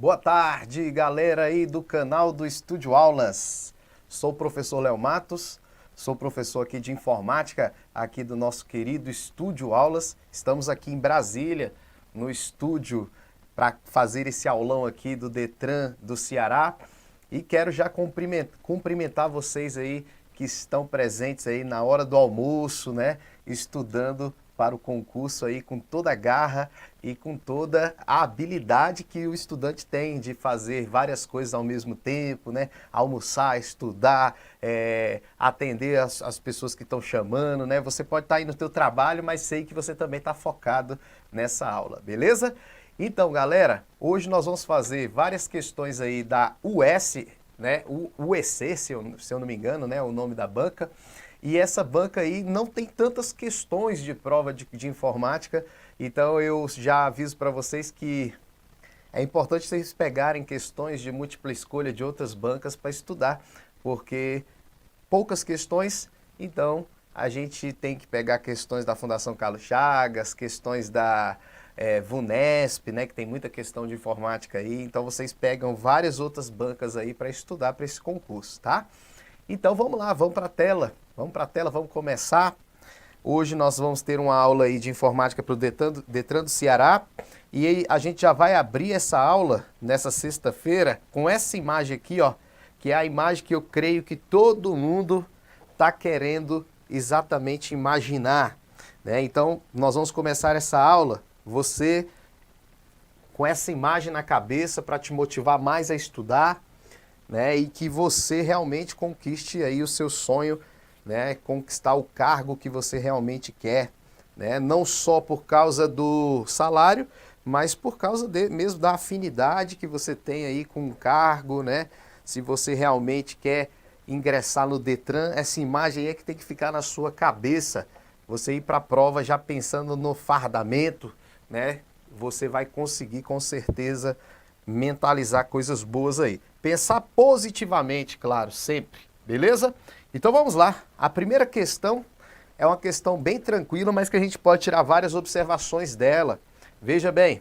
Boa tarde, galera aí do canal do Estúdio Aulas. Sou o professor Léo Matos, sou professor aqui de informática aqui do nosso querido Estúdio Aulas. Estamos aqui em Brasília, no estúdio, para fazer esse aulão aqui do Detran do Ceará. E quero já cumprimentar vocês aí que estão presentes aí na hora do almoço, né? Estudando para o concurso aí com toda a garra e com toda a habilidade que o estudante tem de fazer várias coisas ao mesmo tempo, né? Almoçar, estudar, atender as pessoas que estão chamando, né? Você pode estar aí no teu trabalho, mas sei que você também está focado nessa aula, beleza? Então, galera, hoje nós vamos fazer várias questões aí da US, né? O UEC, se eu não me engano, né? O nome da banca. E essa banca aí não tem tantas questões de prova de informática, então eu já aviso para vocês que é importante vocês pegarem questões de múltipla escolha de outras bancas para estudar, porque poucas questões, então a gente tem que pegar questões da Fundação Carlos Chagas, questões da VUNESP, né, que tem muita questão de informática aí, então vocês pegam várias outras bancas aí para estudar para esse concurso, tá? Então vamos lá, vamos para a tela. Vamos começar. Hoje nós vamos ter uma aula aí de informática para o Detran do Ceará. E aí a gente já vai abrir essa aula nessa sexta-feira com essa imagem aqui, ó, que é a imagem que eu creio que todo mundo está querendo exatamente imaginar, né? Então nós vamos começar essa aula, você com essa imagem na cabeça para te motivar mais a estudar, né? E que você realmente conquiste aí o seu sonho, né, conquistar o cargo que você realmente quer, né, não só por causa do salário, mas por causa mesmo da afinidade que você tem aí com o cargo, né? Se você realmente quer ingressar no Detran, essa imagem aí é que tem que ficar na sua cabeça. Você ir para a prova já pensando no fardamento, né? Você vai conseguir com certeza mentalizar coisas boas aí. Pensar positivamente, claro, sempre, beleza? Então vamos lá, a primeira questão é uma questão bem tranquila, mas que a gente pode tirar várias observações dela. Veja bem,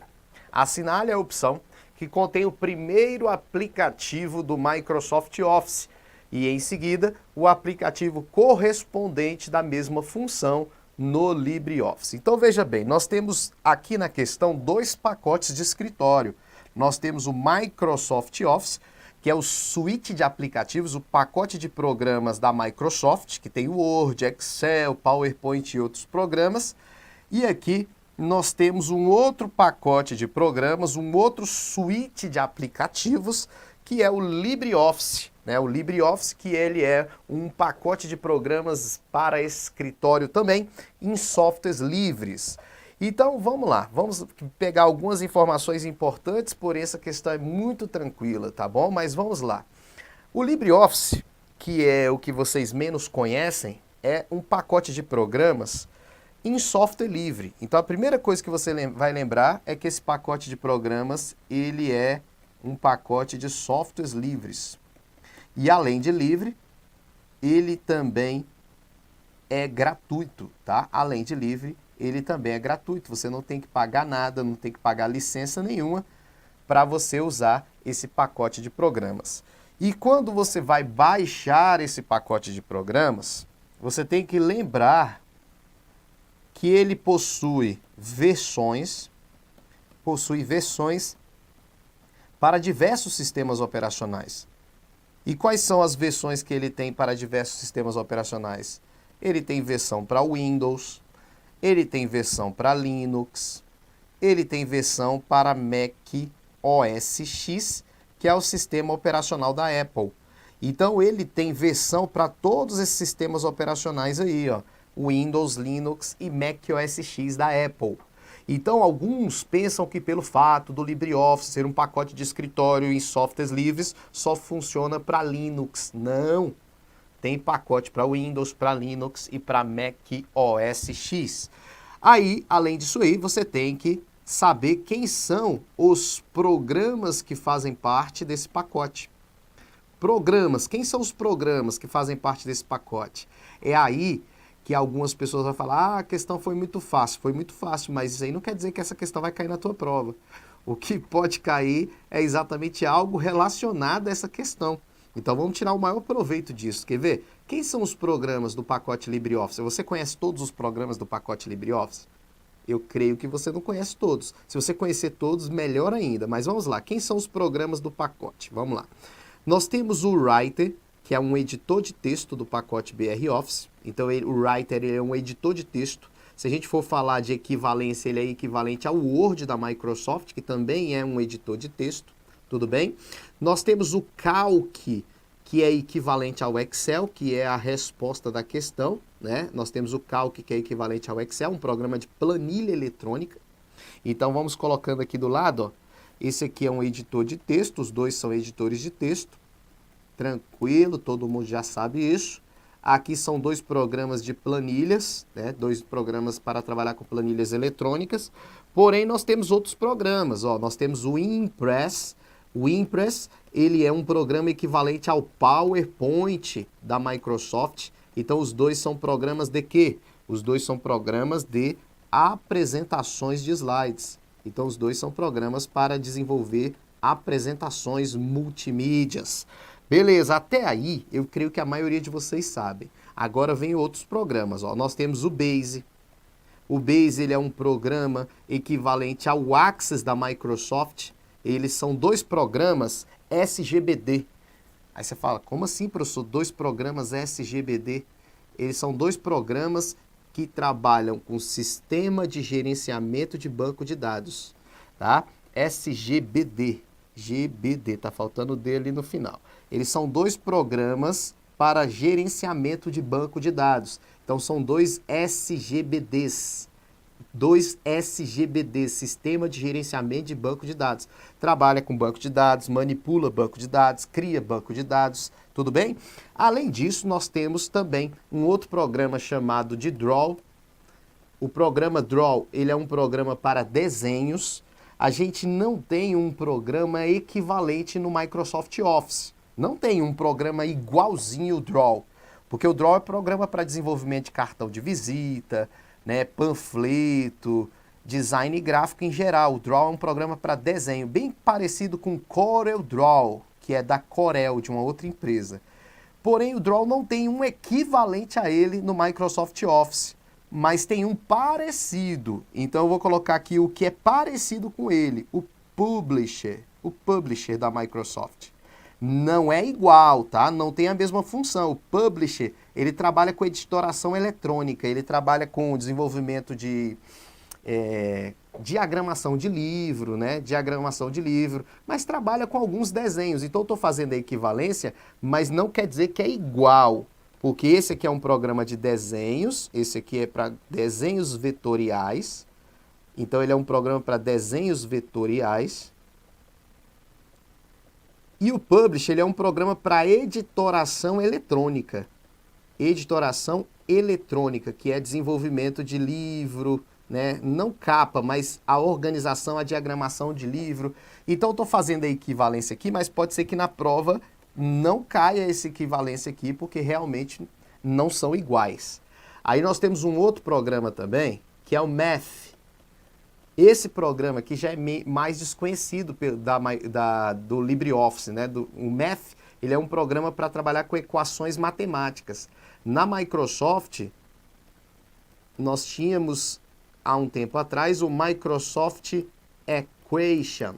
assinale a opção que contém o primeiro aplicativo do Microsoft Office e em seguida o aplicativo correspondente da mesma função no LibreOffice. Então veja bem, nós temos aqui na questão dois pacotes de escritório. Nós temos o Microsoft Office, que é o suíte de aplicativos, o pacote de programas da Microsoft, que tem o Word, Excel, PowerPoint e outros programas. E aqui nós temos um outro pacote de programas, um outro suíte de aplicativos, que é o LibreOffice, né? O LibreOffice, que ele é um pacote de programas para escritório também, em softwares livres. Então vamos lá, vamos pegar algumas informações importantes, porém essa questão é muito tranquila, tá bom? Mas vamos lá. O LibreOffice, que é o que vocês menos conhecem, é um pacote de programas em software livre. Então a primeira coisa que você vai lembrar é que esse pacote de programas, ele é um pacote de softwares livres. E além de livre, ele também é gratuito, tá? Além de livre, ele também é gratuito, você não tem que pagar nada, não tem que pagar licença nenhuma para você usar esse pacote de programas. E quando você vai baixar esse pacote de programas, você tem que lembrar que ele possui versões para diversos sistemas operacionais. E quais são as versões que ele tem para diversos sistemas operacionais? Ele tem versão para Windows, ele tem versão para Linux, ele tem versão para Mac OS X, que é o sistema operacional da Apple. Então ele tem versão para todos esses sistemas operacionais aí, ó, Windows, Linux e Mac OS X da Apple. Então alguns pensam que pelo fato do LibreOffice ser um pacote de escritório em softwares livres, só funciona para Linux. Não! Tem pacote para Windows, para Linux e para Mac OS X. Aí, além disso aí, você tem que saber quem são os programas que fazem parte desse pacote. Programas, quem são os programas que fazem parte desse pacote? É aí que algumas pessoas vão falar, a questão foi muito fácil, mas isso aí não quer dizer que essa questão vai cair na tua prova. O que pode cair é exatamente algo relacionado a essa questão. Então vamos tirar o maior proveito disso. Quer ver? Quem são os programas do pacote LibreOffice? Você conhece todos os programas do pacote LibreOffice? Eu creio que você não conhece todos. Se você conhecer todos, melhor ainda. Mas vamos lá. Quem são os programas do pacote? Vamos lá. Nós temos o Writer, que é um editor de texto do pacote BR Office. Então o Writer é um editor de texto. Se a gente for falar de equivalência, ele é equivalente ao Word da Microsoft, que também é um editor de texto. Tudo bem? Nós temos o Calc, que é equivalente ao Excel, que é a resposta da questão, né? Nós temos o Calc, que é equivalente ao Excel, um programa de planilha eletrônica. Então vamos colocando aqui do lado, ó. Esse aqui é um editor de texto, os dois são editores de texto. Tranquilo, todo mundo já sabe isso. Aqui são dois programas de planilhas, né? Dois programas para trabalhar com planilhas eletrônicas. Porém, nós temos outros programas, ó. Nós temos o Impress. O Impress, ele é um programa equivalente ao PowerPoint da Microsoft. Então, os dois são programas de quê? Os dois são programas de apresentações de slides. Então, os dois são programas para desenvolver apresentações multimídias. Beleza, até aí eu creio que a maioria de vocês sabem. Agora vem outros programas, ó. Nós temos o Base. O Base, ele é um programa equivalente ao Access da Microsoft. Eles são dois programas SGBD. Aí você fala, como assim, professor? Dois programas SGBD? Eles são dois programas que trabalham com sistema de gerenciamento de banco de dados, tá? SGBD. GBD, tá faltando o D ali no final. Eles são dois programas para gerenciamento de banco de dados. Então são dois SGBDs. Dois SGBDs, Sistema de Gerenciamento de Banco de Dados. Trabalha com banco de dados, manipula banco de dados, cria banco de dados, tudo bem? Além disso, nós temos também um outro programa chamado de Draw. O programa Draw, ele é um programa para desenhos. A gente não tem um programa equivalente no Microsoft Office. Não tem um programa igualzinho o Draw. Porque o Draw é programa para desenvolvimento de cartão de visita, né, panfleto, design gráfico em geral. O Draw é um programa para desenho, bem parecido com o Corel Draw, que é da Corel, de uma outra empresa. Porém, o Draw não tem um equivalente a ele no Microsoft Office, mas tem um parecido. Então eu vou colocar aqui o que é parecido com ele, o Publisher da Microsoft. Não é igual, tá? Não tem a mesma função. O Publisher, ele trabalha com editoração eletrônica, ele trabalha com o desenvolvimento de diagramação de livro, né? Diagramação de livro, mas trabalha com alguns desenhos. Então eu estou fazendo a equivalência, mas não quer dizer que é igual, porque esse aqui é um programa de desenhos, esse aqui é para desenhos vetoriais. Então ele é um programa para desenhos vetoriais. E o Publish, ele é um programa para editoração eletrônica. Editoração eletrônica, que é desenvolvimento de livro, né? Não capa, mas a organização, a diagramação de livro. Então, eu estou fazendo a equivalência aqui, mas pode ser que na prova não caia essa equivalência aqui, porque realmente não são iguais. Aí nós temos um outro programa também, que é o Math. Esse programa aqui já é mais desconhecido do LibreOffice, né? O Math, ele é um programa para trabalhar com equações matemáticas. Na Microsoft, nós tínhamos, há um tempo atrás, o Microsoft Equation.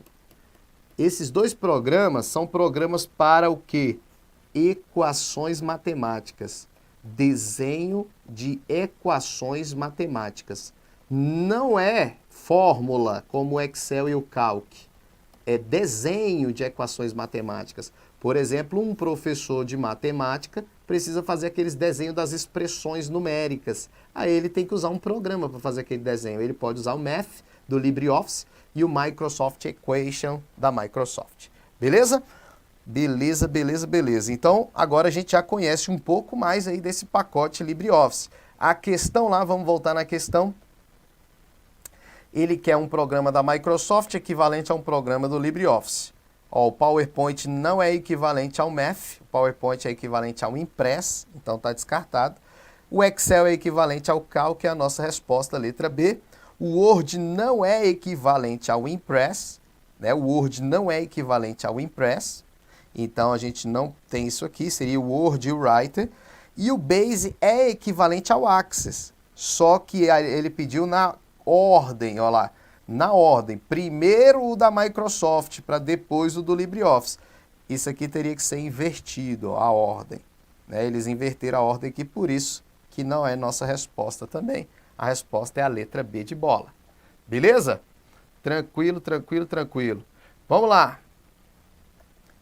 Esses dois programas são programas para o quê? Equações matemáticas. Desenho de equações matemáticas. Não é fórmula como o Excel e o Calc. É desenho de equações matemáticas. Por exemplo, um professor de matemática precisa fazer aqueles desenhos das expressões numéricas. Aí ele tem que usar um programa para fazer aquele desenho. Ele pode usar o Math do LibreOffice e o Microsoft Equation da Microsoft. Beleza? Beleza, beleza, beleza. Então, agora a gente já conhece um pouco mais aí desse pacote LibreOffice. A questão lá, vamos voltar na questão. Ele quer um programa da Microsoft equivalente a um programa do LibreOffice. Ó, o PowerPoint não é equivalente ao Math, o PowerPoint é equivalente ao Impress, então está descartado. O Excel é equivalente ao Calc, que é a nossa resposta, letra B. O Word não é equivalente ao Impress, né? O Word não é equivalente ao Impress, então a gente não tem isso aqui, seria o Word e o Writer. E o Base é equivalente ao Access, só que ele pediu na ordem, olha lá, na ordem. Primeiro o da Microsoft, para depois o do LibreOffice. Isso aqui teria que ser invertido, ó, a ordem. Né? Eles inverteram a ordem aqui, por isso que não é nossa resposta também. A resposta é a letra B de bola. Beleza? Tranquilo, tranquilo, tranquilo. Vamos lá.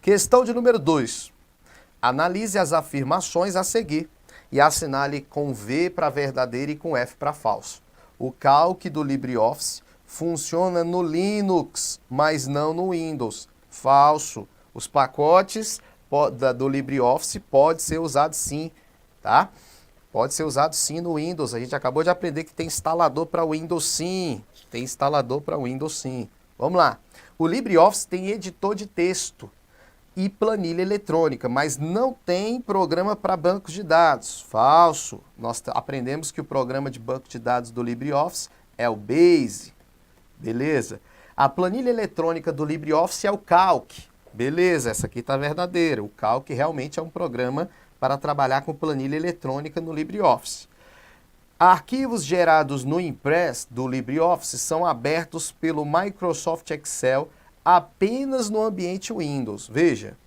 Questão de número 2. Analise as afirmações a seguir e assinale com V para verdadeiro e com F para falso. O calc do LibreOffice funciona no Linux, mas não no Windows. Falso. Os pacotes do LibreOffice podem ser usados sim, tá? Pode ser usado sim no Windows. A gente acabou de aprender que tem instalador para Windows sim. Tem instalador para Windows sim. Vamos lá. O LibreOffice tem editor de texto e planilha eletrônica, mas não tem programa para bancos de dados. Falso. Nós aprendemos que o programa de banco de dados do LibreOffice é o Base. Beleza? A planilha eletrônica do LibreOffice é o Calc. Beleza, essa aqui está verdadeira. O Calc realmente é um programa para trabalhar com planilha eletrônica no LibreOffice. Arquivos gerados no Impress do LibreOffice são abertos pelo Microsoft Excel apenas no ambiente Windows. Veja,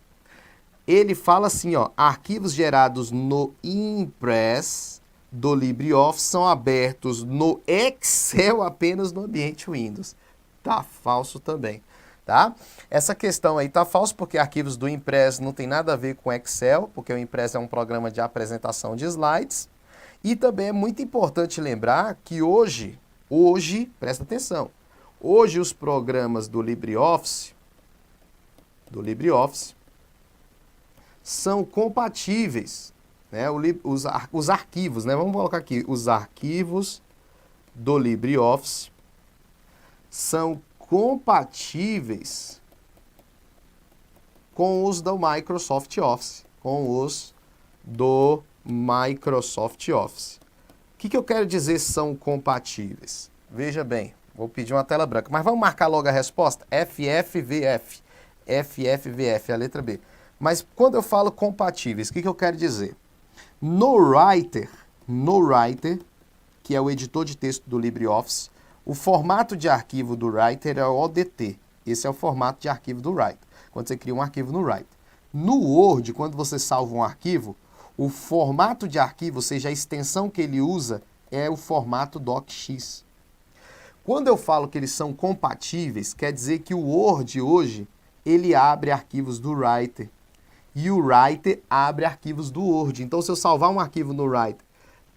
ele fala assim, ó, arquivos gerados no Impress do LibreOffice são abertos no Excel apenas no ambiente Windows. Tá falso também, tá? Essa questão aí tá falso porque arquivos do Impress não tem nada a ver com Excel, porque o Impress é um programa de apresentação de slides. E também é muito importante lembrar que hoje, presta atenção, hoje os programas do LibreOffice são compatíveis, né? Os arquivos, né? Vamos colocar aqui, os arquivos do LibreOffice são compatíveis com os do Microsoft Office, O que eu quero dizer são compatíveis? Veja bem, vou pedir uma tela branca, mas vamos marcar logo a resposta? FFVF, a letra B. Mas quando eu falo compatíveis, o que eu quero dizer? No Writer, que é o editor de texto do LibreOffice, o formato de arquivo do Writer é o ODT. Esse é o formato de arquivo do Writer, quando você cria um arquivo no Writer. No Word, quando você salva um arquivo, o formato de arquivo, ou seja, a extensão que ele usa, é o formato DocX. Quando eu falo que eles são compatíveis, quer dizer que o Word hoje, ele abre arquivos do Writer. E o Writer abre arquivos do Word. Então, se eu salvar um arquivo no Writer,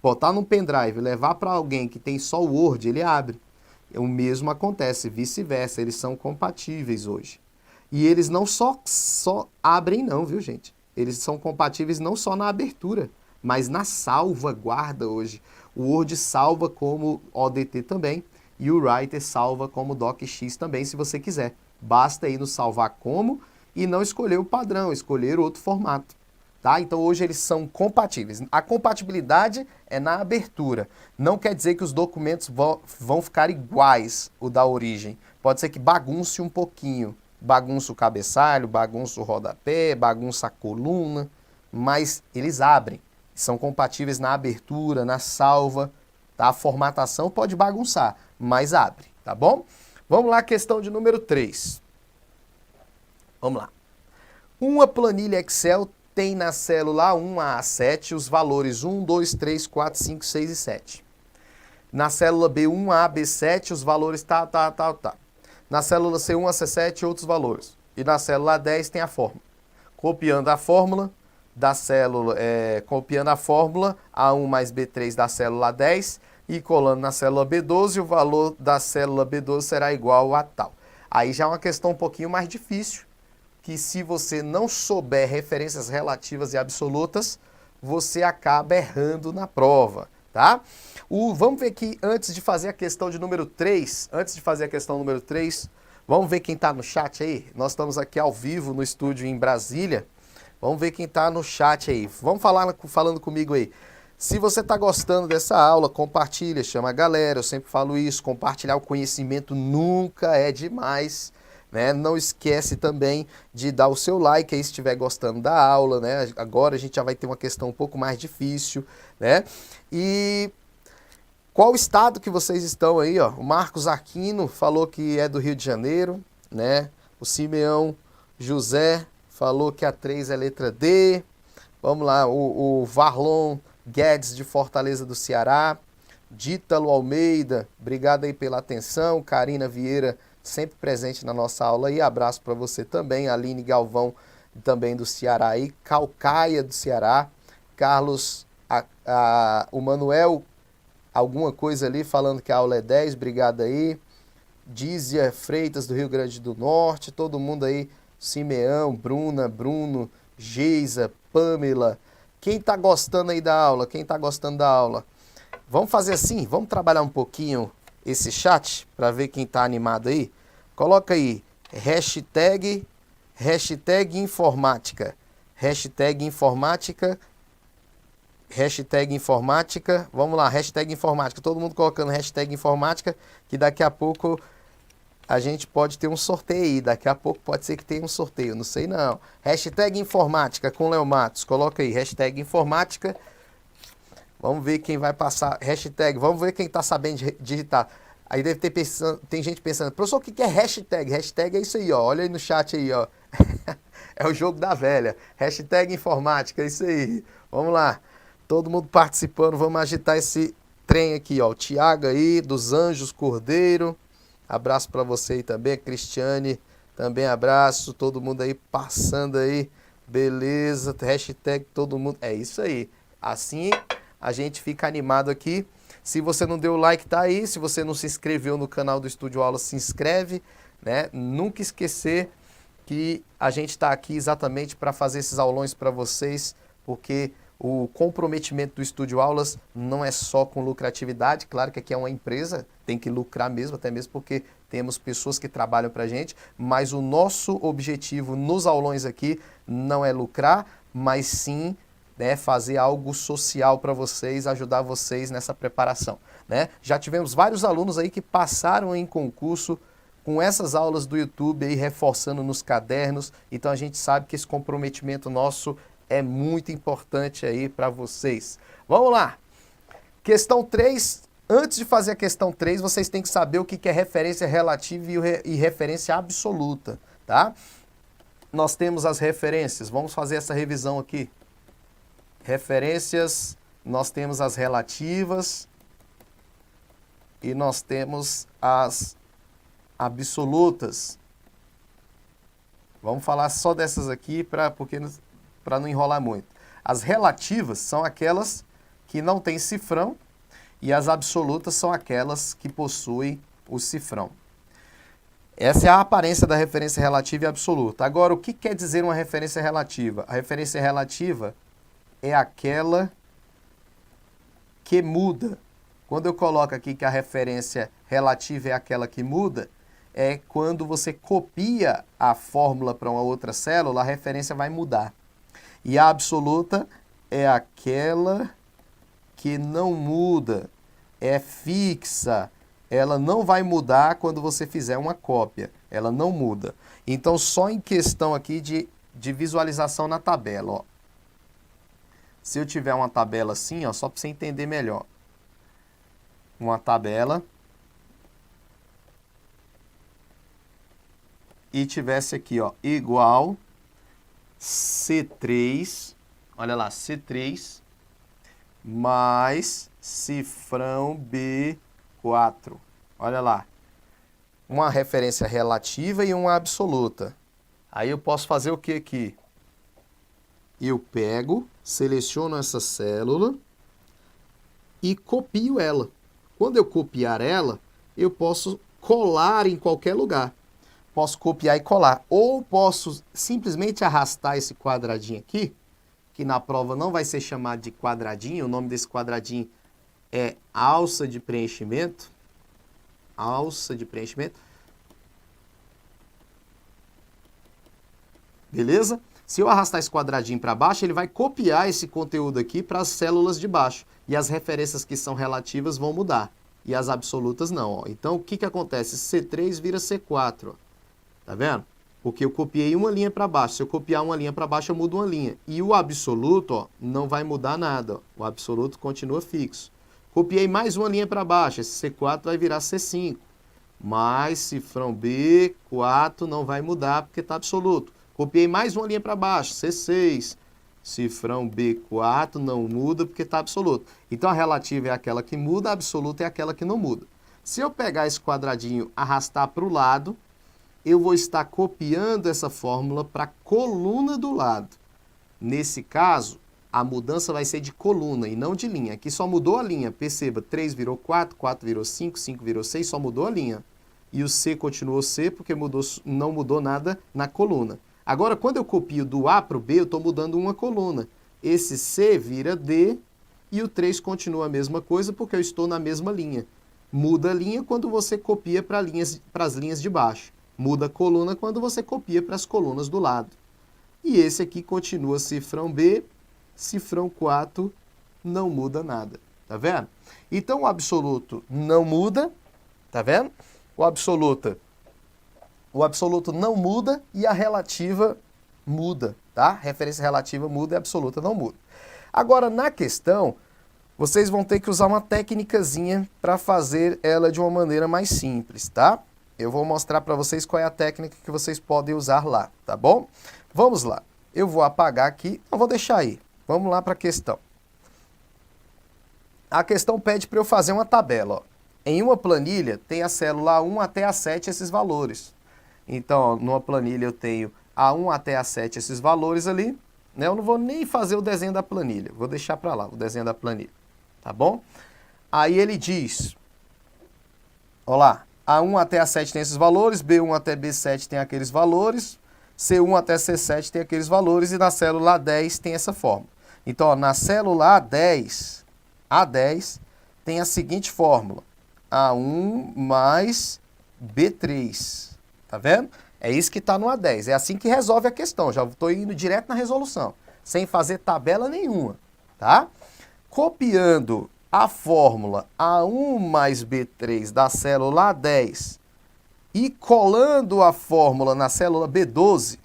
botar num pendrive, levar para alguém que tem só o Word, ele abre. O mesmo acontece, vice-versa, eles são compatíveis hoje. E eles não só abrem não, viu gente? Eles são compatíveis não só na abertura, mas na salvaguarda hoje. O Word salva como ODT também e o Writer salva como DocX também, se você quiser. Basta ir no salvar como e não escolher o padrão, escolher outro formato. Tá? Então hoje eles são compatíveis. A compatibilidade é na abertura. Não quer dizer que os documentos vão ficar iguais o da origem. Pode ser que bagunce um pouquinho. Bagunça o cabeçalho, bagunça o rodapé, bagunça a coluna, mas eles abrem. São compatíveis na abertura, na salva. Tá? A formatação pode bagunçar, mas abre, tá bom? Vamos lá, questão de número 3. Vamos lá. Uma planilha Excel tem na célula A1 a A7 os valores 1, 2, 3, 4, 5, 6 e 7. Na célula B1 a B7 os valores tá. Na célula C1 a C7 outros valores. E na célula A10 tem a fórmula. Copiando a fórmula da célula, A1 mais B3 da célula A10 e colando na célula B12, o valor da célula B12 será igual a tal. Aí já é uma questão um pouquinho mais difícil, que se você não souber referências relativas e absolutas, você acaba errando na prova, tá? Vamos ver aqui, antes de fazer a questão de número 3, vamos ver quem está no chat aí. Nós estamos aqui ao vivo no estúdio em Brasília. Vamos ver quem está no chat aí. Vamos falando comigo aí. Se você está gostando dessa aula, compartilha, chama a galera. Eu sempre falo isso, compartilhar o conhecimento nunca é demais. né? Não esquece também de dar o seu like aí se estiver gostando da aula, né? Agora a gente já vai ter uma questão um pouco mais difícil, né? E qual estado que vocês estão aí, ó? O Marcos Aquino falou que é do Rio de Janeiro, né? O Simeão José falou que a 3 é letra D. Vamos lá, o Varlon Guedes de Fortaleza do Ceará. Dítalo Almeida, obrigado aí pela atenção. Karina Vieira, sempre presente na nossa aula aí. Abraço para você também. Aline Galvão, também do Ceará aí. Calcaia do Ceará. Carlos, o Manuel, alguma coisa ali falando que a aula é 10, obrigado aí. Dízia Freitas do Rio Grande do Norte, todo mundo aí. Simeão, Bruna, Bruno, Geisa, Pamela. Quem tá gostando aí da aula? Quem tá gostando da aula? Vamos fazer assim, vamos trabalhar um pouquinho esse chat para ver quem tá animado aí. Coloca aí, hashtag informática, hashtag informática, hashtag informática, vamos lá, hashtag informática, todo mundo colocando hashtag informática, que daqui a pouco a gente pode ter um sorteio aí, daqui a pouco pode ser que tenha um sorteio, não sei não. Hashtag informática com Léo Matos, coloca aí, hashtag informática. Vamos ver quem vai passar, hashtag, vamos ver quem está sabendo digitar. Aí deve ter tem gente pensando, professor, o que é hashtag? Hashtag é isso aí, ó, olha aí no chat aí, ó. É o jogo da velha, hashtag informática, é isso aí. Vamos lá, todo mundo participando, vamos agitar esse trem aqui, ó. O Tiago aí, dos Anjos Cordeiro, abraço para você aí também, Cristiane, também abraço, todo mundo aí passando aí, beleza, hashtag todo mundo, é isso aí. Assim a gente fica animado aqui. Se você não deu o like, tá aí. Se você não se inscreveu no canal do Estúdio Aulas, se inscreve, né? Nunca esquecer que a gente está aqui exatamente para fazer esses aulões para vocês, porque o comprometimento do Estúdio Aulas não é só com lucratividade. Claro que aqui é uma empresa, tem que lucrar mesmo, até mesmo porque temos pessoas que trabalham para a gente, mas o nosso objetivo nos aulões aqui não é lucrar, mas sim, né, fazer algo social para vocês, ajudar vocês nessa preparação, né? Já tivemos vários alunos aí que passaram em concurso com essas aulas do YouTube aí, reforçando nos cadernos, então a gente sabe que esse comprometimento nosso é muito importante aí para vocês. Vamos lá! Questão 3, antes de fazer a questão 3, vocês têm que saber o que é referência relativa e referência absoluta, tá? Nós temos as referências, vamos fazer essa revisão aqui. Referências, nós temos as relativas e nós temos as absolutas. Vamos falar só dessas aqui para não enrolar muito. As relativas são aquelas que não têm cifrão e as absolutas são aquelas que possuem o cifrão. Essa é a aparência da referência relativa e absoluta. Agora, o que quer dizer uma referência relativa? A referência relativa é aquela que muda. Quando eu coloco aqui que a referência relativa é aquela que muda, é quando você copia a fórmula para uma outra célula, a referência vai mudar. E a absoluta é aquela que não muda, é fixa, ela não vai mudar quando você fizer uma cópia, ela não muda. Então, só em questão aqui de visualização na tabela, ó. Se eu tiver uma tabela assim, ó, só para você entender melhor. Uma tabela. E tivesse aqui, ó, igual C3, olha lá, C3 mais cifrão B4. Olha lá. Uma referência relativa e uma absoluta. Aí eu posso fazer o que aqui? Eu pego, seleciono essa célula e copio ela. Quando eu copiar ela, eu posso colar em qualquer lugar. Posso copiar e colar. Ou posso simplesmente arrastar esse quadradinho aqui, que na prova não vai ser chamado de quadradinho, o nome desse quadradinho é alça de preenchimento. Alça de preenchimento. Beleza? Se eu arrastar esse quadradinho para baixo, ele vai copiar esse conteúdo aqui para as células de baixo. E as referências que são relativas vão mudar. E as absolutas não. Ó. Então, o que acontece? C3 vira C4. Ó. Tá vendo? Porque eu copiei uma linha para baixo. Se eu copiar uma linha para baixo, eu mudo uma linha. E o absoluto, ó, não vai mudar nada. Ó. O absoluto continua fixo. Copiei mais uma linha para baixo. Esse C4 vai virar C5. Mais cifrão B4 não vai mudar porque está absoluto. Copiei mais uma linha para baixo. C6. Cifrão B4 não muda porque está absoluto. Então a relativa é aquela que muda, a absoluta é aquela que não muda. Se eu pegar esse quadradinho, arrastar para o lado, eu vou estar copiando essa fórmula para a coluna do lado. Nesse caso, a mudança vai ser de coluna e não de linha. Aqui só mudou a linha. Perceba, 3 virou 4, 4 virou 5, 5 virou 6, só mudou a linha. E o C continuou C porque não mudou nada na coluna. Agora, quando eu copio do A para o B, eu estou mudando uma coluna. Esse C vira D e o 3 continua a mesma coisa porque eu estou na mesma linha. Muda a linha quando você copia para as linhas de baixo. Muda a coluna quando você copia para as colunas do lado. E esse aqui continua cifrão B, cifrão 4, não muda nada. Tá vendo? Então o absoluto não muda, tá vendo? O absoluto não muda e a relativa muda, tá? Referência relativa muda e a absoluta não muda. Agora, na questão, vocês vão ter que usar uma técnicazinha para fazer ela de uma maneira mais simples, tá? Eu vou mostrar para vocês qual é a técnica que vocês podem usar lá, tá bom? Vamos lá. Eu vou apagar aqui, não vou deixar aí. Vamos lá para a questão. A questão pede para eu fazer uma tabela, ó. Em uma planilha, tem a célula A1 até A7 esses valores. Então, ó, numa planilha eu tenho A1 até A7 esses valores ali. Né? Eu não vou nem fazer o desenho da planilha. Vou deixar para lá o desenho da planilha. Tá bom? Aí ele diz, ó lá, A1 até A7 tem esses valores, B1 até B7 tem aqueles valores, C1 até C7 tem aqueles valores e na célula A10 tem essa fórmula. Então, ó, na célula A10 tem a seguinte fórmula. A1 mais B3. Tá vendo? É isso que está no A10. É assim que resolve a questão. Já estou indo direto na resolução, sem fazer tabela nenhuma. Tá? Copiando a fórmula A1 mais B3 da célula A10 e colando a fórmula na célula B12,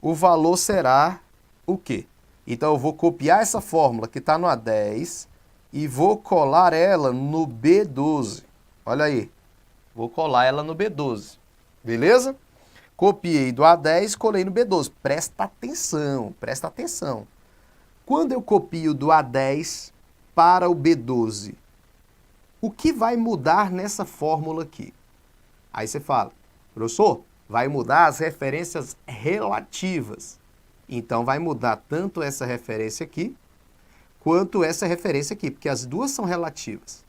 o valor será o quê? Então eu vou copiar essa fórmula que está no A10 e vou colar ela no B12. Olha aí, vou colar ela no B12, beleza? Copiei do A10 e colei no B12. Presta atenção, presta atenção. Quando eu copio do A10 para o B12, o que vai mudar nessa fórmula aqui? Aí você fala, professor, vai mudar as referências relativas. Então vai mudar tanto essa referência aqui, quanto essa referência aqui, porque as duas são relativas.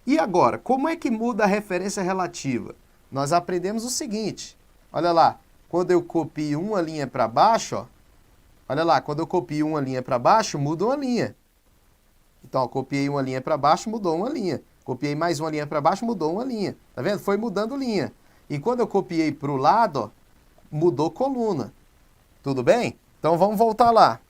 E agora, como é que muda a referência relativa? Nós aprendemos o seguinte, olha lá, quando eu copio uma linha para baixo, ó, olha lá, quando eu copio uma linha para baixo, muda uma linha. Então, ó, copiei uma linha para baixo, mudou uma linha. Copiei mais uma linha para baixo, mudou uma linha. Tá vendo? Foi mudando linha. E quando eu copiei para o lado, ó, mudou coluna. Tudo bem? Então, vamos voltar lá.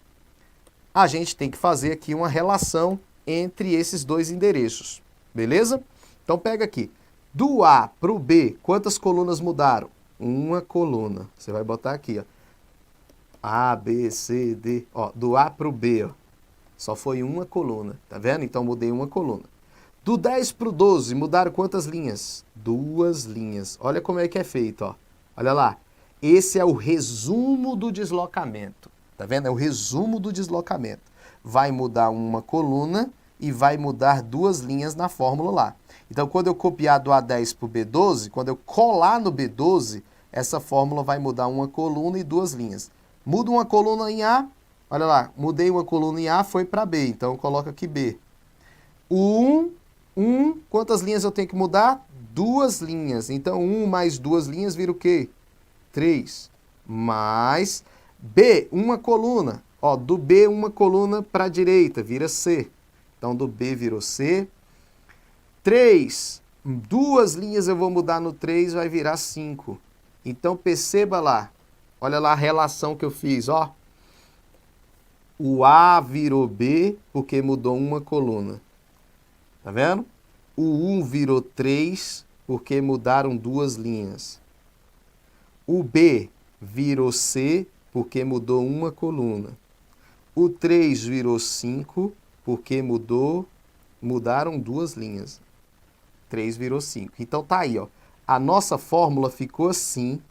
A gente tem que fazer aqui uma relação entre esses dois endereços. Beleza? Então, pega aqui. Do A para o B, quantas colunas mudaram? Uma coluna. Você vai botar aqui, ó. A, B, C, D. Ó, do A para o B, ó. Só foi uma coluna. Tá vendo? Então, mudei uma coluna. Do 10 para o 12, mudaram quantas linhas? Duas linhas. Olha como é que é feito, ó. Olha lá. Esse é o resumo do deslocamento. Tá vendo? É o resumo do deslocamento. Vai mudar uma coluna e vai mudar duas linhas na fórmula lá. Então, quando eu copiar do A10 para o B12, quando eu colar no B12, essa fórmula vai mudar uma coluna e duas linhas. Muda uma coluna em A, olha lá, mudei uma coluna em A, foi para B, então eu coloco aqui B. O 1, quantas linhas eu tenho que mudar? Duas linhas. Então, 1 mais duas linhas vira o quê? 3. Mais B, uma coluna. Ó, do B, uma coluna para a direita, vira C. Então, do B virou C. 3, duas linhas eu vou mudar no 3, vai virar 5. Então, perceba lá. Olha lá a relação que eu fiz, ó. O A virou B porque mudou uma coluna. Tá vendo? O 1 virou 3 porque mudaram duas linhas. O B virou C porque mudou uma coluna. O 3 virou 5 porque mudaram duas linhas. 3 virou 5. Então tá aí, ó. A nossa fórmula ficou assim,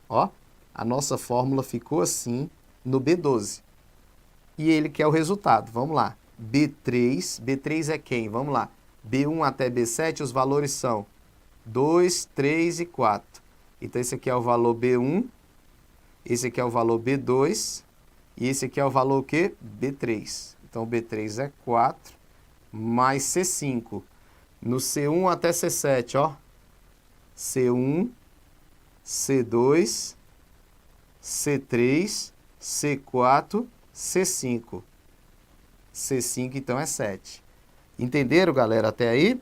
ó. A nossa fórmula ficou assim no B12. E ele quer o resultado. Vamos lá. B3 é quem? Vamos lá. B1 até B7, os valores são 2, 3 e 4. Então esse aqui é o valor B1, esse aqui é o valor B2 e esse aqui é o valor o quê? B3. Então B3 é 4 mais C5. No C1 até C7, ó. C1, C2, C3, C4, C5. C5 então é 7. Entenderam, galera, até aí?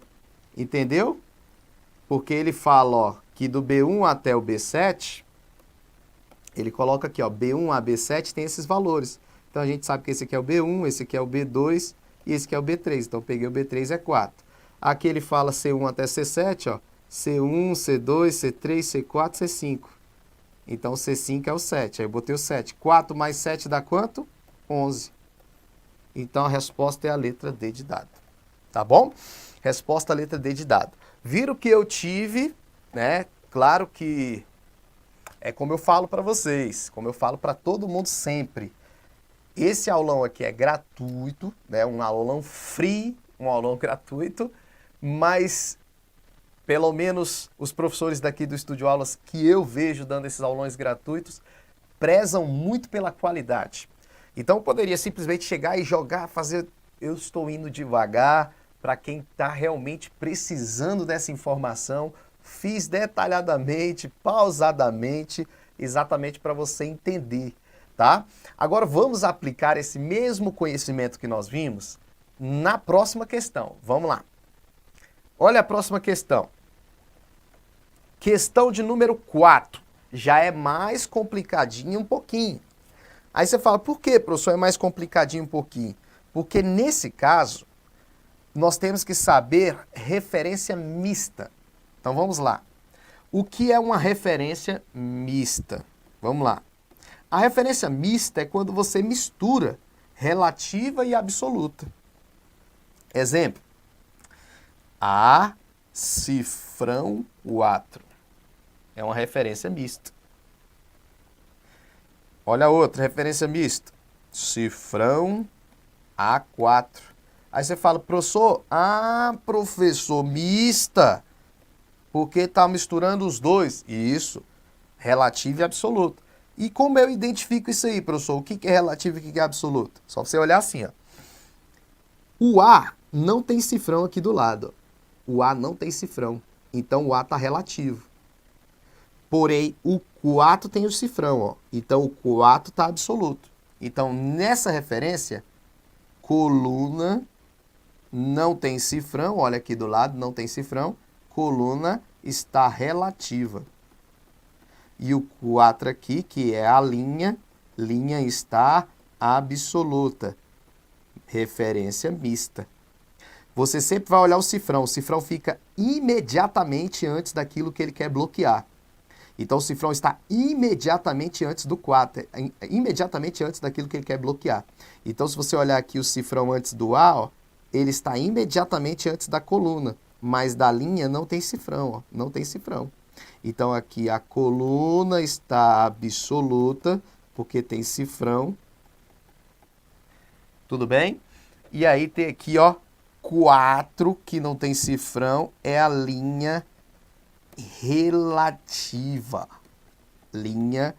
Entendeu? Porque ele fala, ó, que do B1 até o B7, ele coloca aqui, ó, B1 a B7 tem esses valores. Então a gente sabe que esse aqui é o B1, esse aqui é o B2 e esse aqui é o B3. Então eu peguei o B3 é 4. Aqui ele fala C1 até C7, ó, C1, C2, C3, C4, C5. Então C5 é o 7. Aí eu botei o 7. 4 mais 7 dá quanto? 11. Então a resposta é a letra D de dado. Tá bom? Resposta a letra D de dado. Viram que eu tive, né? Claro que é como eu falo para vocês, como eu falo para todo mundo sempre. Esse aulão aqui é gratuito, né? Um aulão free, um aulão gratuito, mas pelo menos os professores daqui do Estúdio Aulas que eu vejo dando esses aulões gratuitos prezam muito pela qualidade. Então eu poderia simplesmente chegar e jogar, fazer, eu estou indo devagar, para quem está realmente precisando dessa informação, fiz detalhadamente, pausadamente, exatamente para você entender, tá? Agora vamos aplicar esse mesmo conhecimento que nós vimos na próxima questão. Vamos lá. Olha a próxima questão. Questão de número 4. Já é mais complicadinho um pouquinho. Aí você fala, por que, professor, é mais complicadinho um pouquinho? Porque nesse caso, nós temos que saber referência mista. Então vamos lá. O que é uma referência mista? Vamos lá. A referência mista é quando você mistura relativa e absoluta. Exemplo. A cifrão 4. É uma referência mista. Olha a outra, referência mista. Cifrão A4. Aí você fala, professor, professor, mista, porque está misturando os dois. Isso, relativo e absoluto. E como eu identifico isso aí, professor? O que é relativo e o que é absoluto? Só você olhar assim, ó. O A não tem cifrão aqui do lado. Ó. O A não tem cifrão. Então o A está relativo. Porém, o 4 tem o cifrão, ó. Então o 4 está absoluto. Então nessa referência, coluna não tem cifrão, olha aqui do lado, não tem cifrão, coluna está relativa. E o 4 aqui, que é a linha está absoluta. Referência mista. Você sempre vai olhar o cifrão fica imediatamente antes daquilo que ele quer bloquear. Então o cifrão está imediatamente antes do 4, imediatamente antes daquilo que ele quer bloquear. Então se você olhar aqui o cifrão antes do A, ó, ele está imediatamente antes da coluna, mas da linha não tem cifrão, ó, não tem cifrão. Então aqui a coluna está absoluta, porque tem cifrão. Tudo bem? E aí tem aqui, ó, 4, que não tem cifrão, é a linha relativa. Linha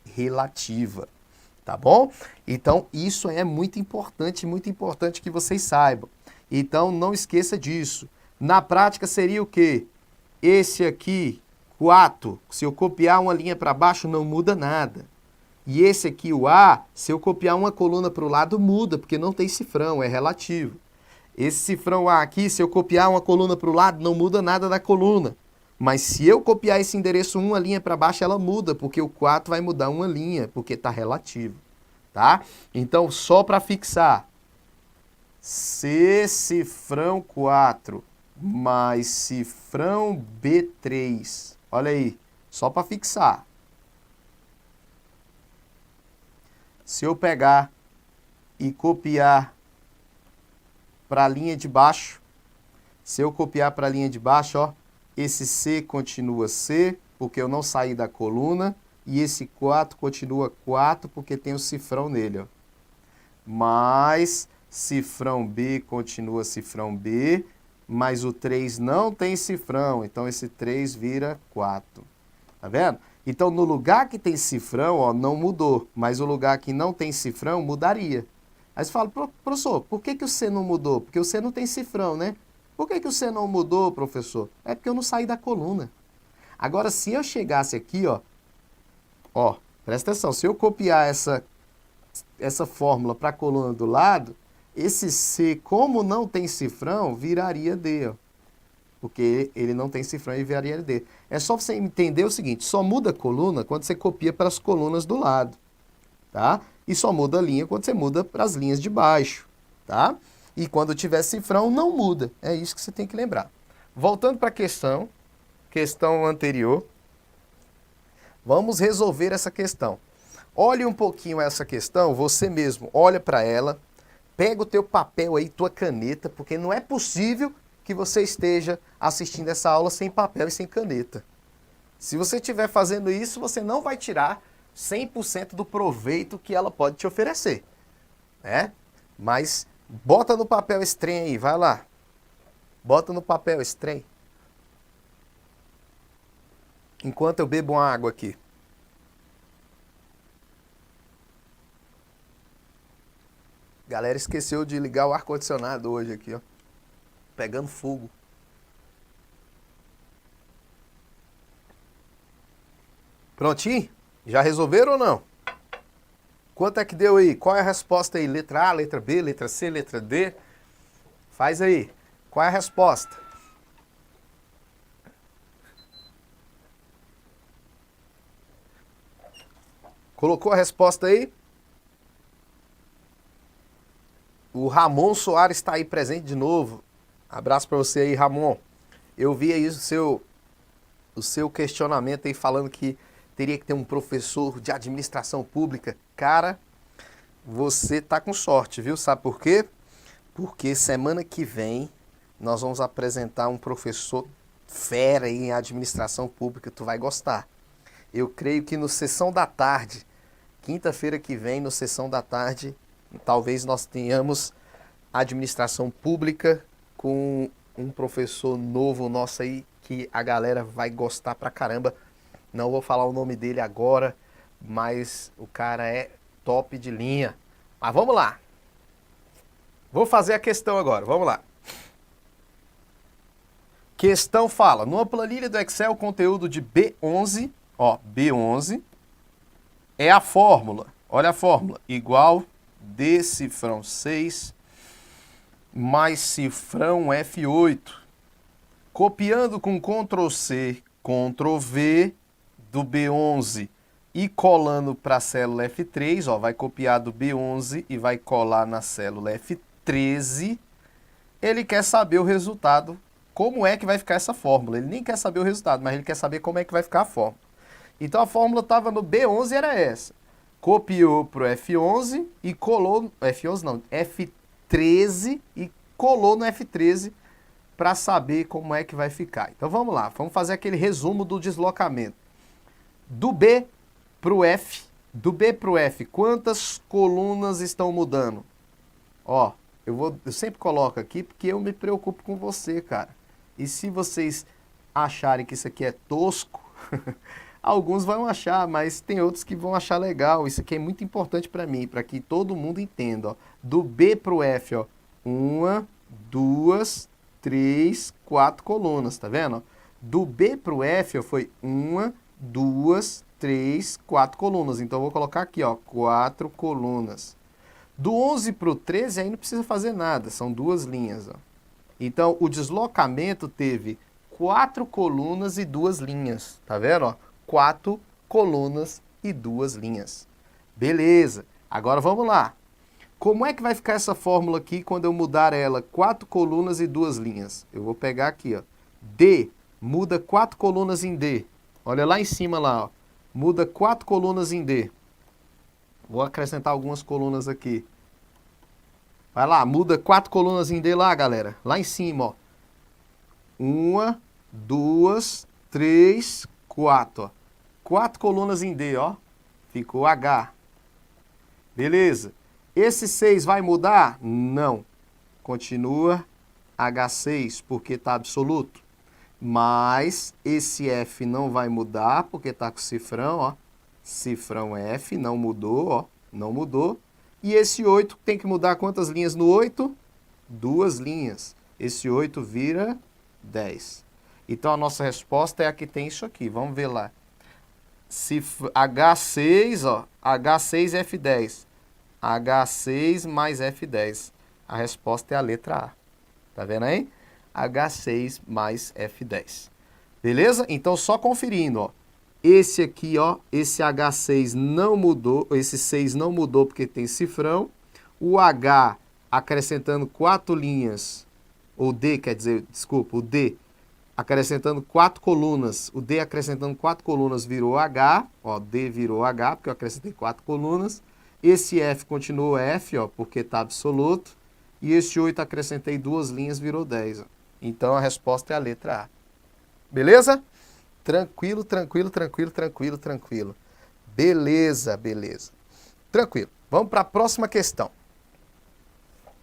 relativa. Tá bom? Então, isso é muito importante que vocês saibam. Então, não esqueça disso. Na prática, seria o quê? Esse aqui, 4, se eu copiar uma linha para baixo, não muda nada. E esse aqui, o A, se eu copiar uma coluna para o lado, muda, porque não tem cifrão, é relativo. Esse cifrão A aqui, se eu copiar uma coluna para o lado, não muda nada da coluna. Mas se eu copiar esse endereço uma linha para baixo, ela muda, porque o 4 vai mudar uma linha, porque está relativo. Tá? Então, só para fixar, C cifrão 4 mais cifrão B3. Olha aí, só para fixar. se eu pegar e copiar para a linha de baixo, se eu copiar para a linha de baixo, ó, esse C continua C, porque eu não saí da coluna, e esse 4 continua 4, porque tem o cifrão nele, ó. Mais cifrão B continua cifrão B, mas o 3 não tem cifrão, então esse 3 vira 4. Tá vendo? Então, no lugar que tem cifrão, ó, não mudou, mas o lugar que não tem cifrão, mudaria. Aí você fala, professor, por que o C não mudou? Porque o C não tem cifrão, né? Por que o C não mudou, professor? É porque eu não saí da coluna. Agora, se eu chegasse aqui, ó, presta atenção, se eu copiar essa fórmula para a coluna do lado, esse C, como não tem cifrão, viraria D, ó. Porque ele não tem cifrão e viraria D. É só você entender o seguinte, só muda a coluna quando você copia para as colunas do lado, tá? E só muda a linha quando você muda para as linhas de baixo, tá? E quando tiver cifrão, não muda. É isso que você tem que lembrar. Voltando para a questão anterior, vamos resolver essa questão. Olhe um pouquinho essa questão, você mesmo olha para ela, pega o teu papel aí, tua caneta, porque não é possível que você esteja assistindo essa aula sem papel e sem caneta. Se você estiver fazendo isso, você não vai tirar 100% do proveito que ela pode te oferecer, né? Mas bota no papel esse trem aí, vai lá. Bota no papel esse trem. Enquanto eu bebo uma água aqui. Galera esqueceu de ligar o ar-condicionado hoje aqui, ó. Pegando fogo. Prontinho? Já resolveram ou não? Quanto é que deu aí? Qual é a resposta aí? Letra A, letra B, letra C, letra D? Faz aí. Qual é a resposta? Colocou a resposta aí? O Ramon Soares está aí presente de novo. Abraço para você aí, Ramon. Eu vi aí o seu questionamento aí falando que teria que ter um professor de administração pública. Cara, você tá com sorte, viu? Sabe por quê? Porque semana que vem nós vamos apresentar um professor fera aí em administração pública. Tu vai gostar. Eu creio que no Sessão da Tarde, quinta-feira que vem, no Sessão da Tarde, talvez nós tenhamos administração pública com um professor novo nosso aí que a galera vai gostar pra caramba. Não vou falar o nome dele agora, mas o cara é top de linha. Mas vamos lá. Vou fazer a questão agora, vamos lá. Questão fala, numa planilha do Excel, conteúdo de B11, ó, B11 é a fórmula, olha a fórmula, igual D cifrão 6 mais cifrão F8. Copiando com Ctrl C, Ctrl V do B11 e colando para a célula F3, ó, vai copiar do B11 e vai colar na célula F13, ele quer saber o resultado, como é que vai ficar essa fórmula. Ele nem quer saber o resultado, mas ele quer saber como é que vai ficar a fórmula. Então a fórmula estava no B11 e era essa. Copiou para o F11 e colou, F11 não, F13 e colou no F13 para saber como é que vai ficar. Então vamos lá, vamos fazer aquele resumo do deslocamento. Do B para o F, quantas colunas estão mudando? Ó, eu sempre coloco aqui porque eu me preocupo com você, cara. E se vocês acharem que isso aqui é tosco, alguns vão achar, mas tem outros que vão achar legal. Isso aqui é muito importante para mim, para que todo mundo entenda. Ó. Do B para o F, ó, 1, 2, 3, 4 colunas, tá vendo? Do B para o F, ó, foi 1, 2, 3, 4 colunas. Então, eu vou colocar aqui, ó, 4 colunas. Do 11 para o 13, aí não precisa fazer nada, são 2 linhas. Ó. Então, o deslocamento teve 4 colunas e 2 linhas, tá vendo? Ó? 4 colunas e 2 linhas. Beleza, agora vamos lá. Como é que vai ficar essa fórmula aqui quando eu mudar ela 4 colunas e 2 linhas? Eu vou pegar aqui, ó. D, muda 4 colunas em D. Olha lá em cima lá, ó. Muda 4 colunas em D. Vou acrescentar algumas colunas aqui. Vai lá, muda 4 colunas em D lá, galera. Lá em cima, ó. 1, 2, 3, 4, ó. 4 colunas em D, ó. Ficou H. Beleza. Esse 6 vai mudar? Não. Continua H6, porque está absoluto. Mas esse F não vai mudar, porque está com cifrão, ó. Cifrão F, não mudou, ó. Não mudou. E esse 8 tem que mudar quantas linhas no 8? 2 linhas. Esse 8 vira 10. Então a nossa resposta é a que tem isso aqui. Vamos ver lá. H6, ó. H6 F10. H6 mais F10. A resposta é a letra A. Tá vendo aí? H6 mais F10. Beleza? Então só conferindo, ó. Esse aqui, ó, esse H6 não mudou, esse 6 não mudou porque tem cifrão. O H acrescentando 4 linhas, ou D, quer dizer, desculpa, o D acrescentando 4 colunas, o D acrescentando 4 colunas virou H, ó, D virou H, porque eu acrescentei 4 colunas. Esse F continuou F, ó, porque está absoluto. E esse 8 acrescentei 2 linhas, virou 10, ó. Então a resposta é a letra A. Beleza? Tranquilo, tranquilo, tranquilo, tranquilo, tranquilo. Beleza, beleza. Tranquilo. Vamos para a próxima questão.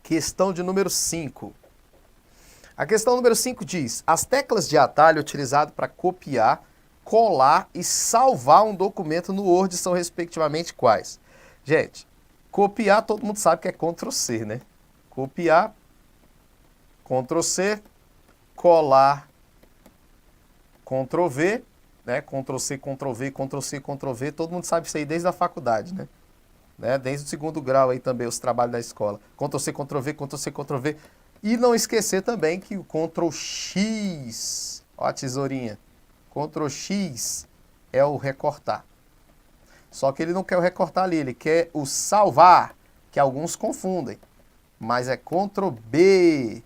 Questão de número 5. A questão número 5 diz: as teclas de atalho utilizadas para copiar, colar e salvar um documento no Word são respectivamente quais? Gente, copiar todo mundo sabe que é Ctrl+C, né? Copiar, Ctrl+C, colar, Ctrl+V, né? Ctrl+C, Ctrl+V, Ctrl+C, Ctrl+V, todo mundo sabe isso aí desde a faculdade, né? Desde o segundo grau aí também, os trabalhos da escola. Ctrl+C, Ctrl+V, Ctrl+C, Ctrl+V. E não esquecer também que o Ctrl+X, ó a tesourinha, Ctrl+X é o recortar. Só que ele não quer o recortar ali, ele quer o salvar, que alguns confundem. Mas é Ctrl+B.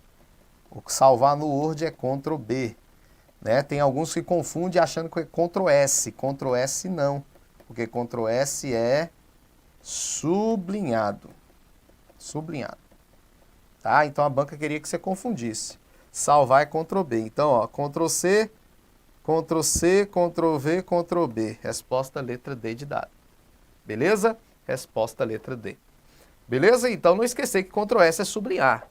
O salvar no Word é Ctrl+B. Né? Tem alguns que confundem achando que é Ctrl+S. Ctrl+S não, porque Ctrl+S é sublinhado. Sublinhado. Tá? Então a banca queria que você confundisse. Salvar é Ctrl+B. Então, ó, Ctrl+C, Ctrl+C, Ctrl+V, Ctrl+B. Resposta letra D de dado. Beleza? Resposta letra D. Beleza? Então não esquecer que Ctrl+S é sublinhar.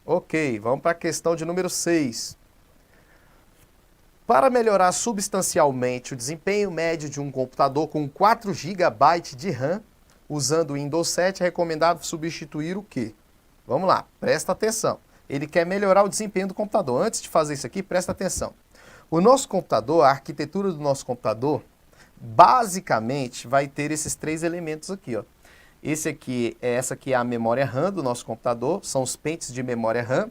Ok, vamos para a questão de número 6. Para melhorar substancialmente o desempenho médio de um computador com 4 GB de RAM, usando o Windows 7, é recomendado substituir o quê? Vamos lá, presta atenção. Ele quer melhorar o desempenho do computador. Antes de fazer isso aqui, presta atenção. O nosso computador, a arquitetura do nosso computador, basicamente vai ter esses 3 elementos aqui, ó. Essa aqui é a memória RAM do nosso computador, são os pentes de memória RAM.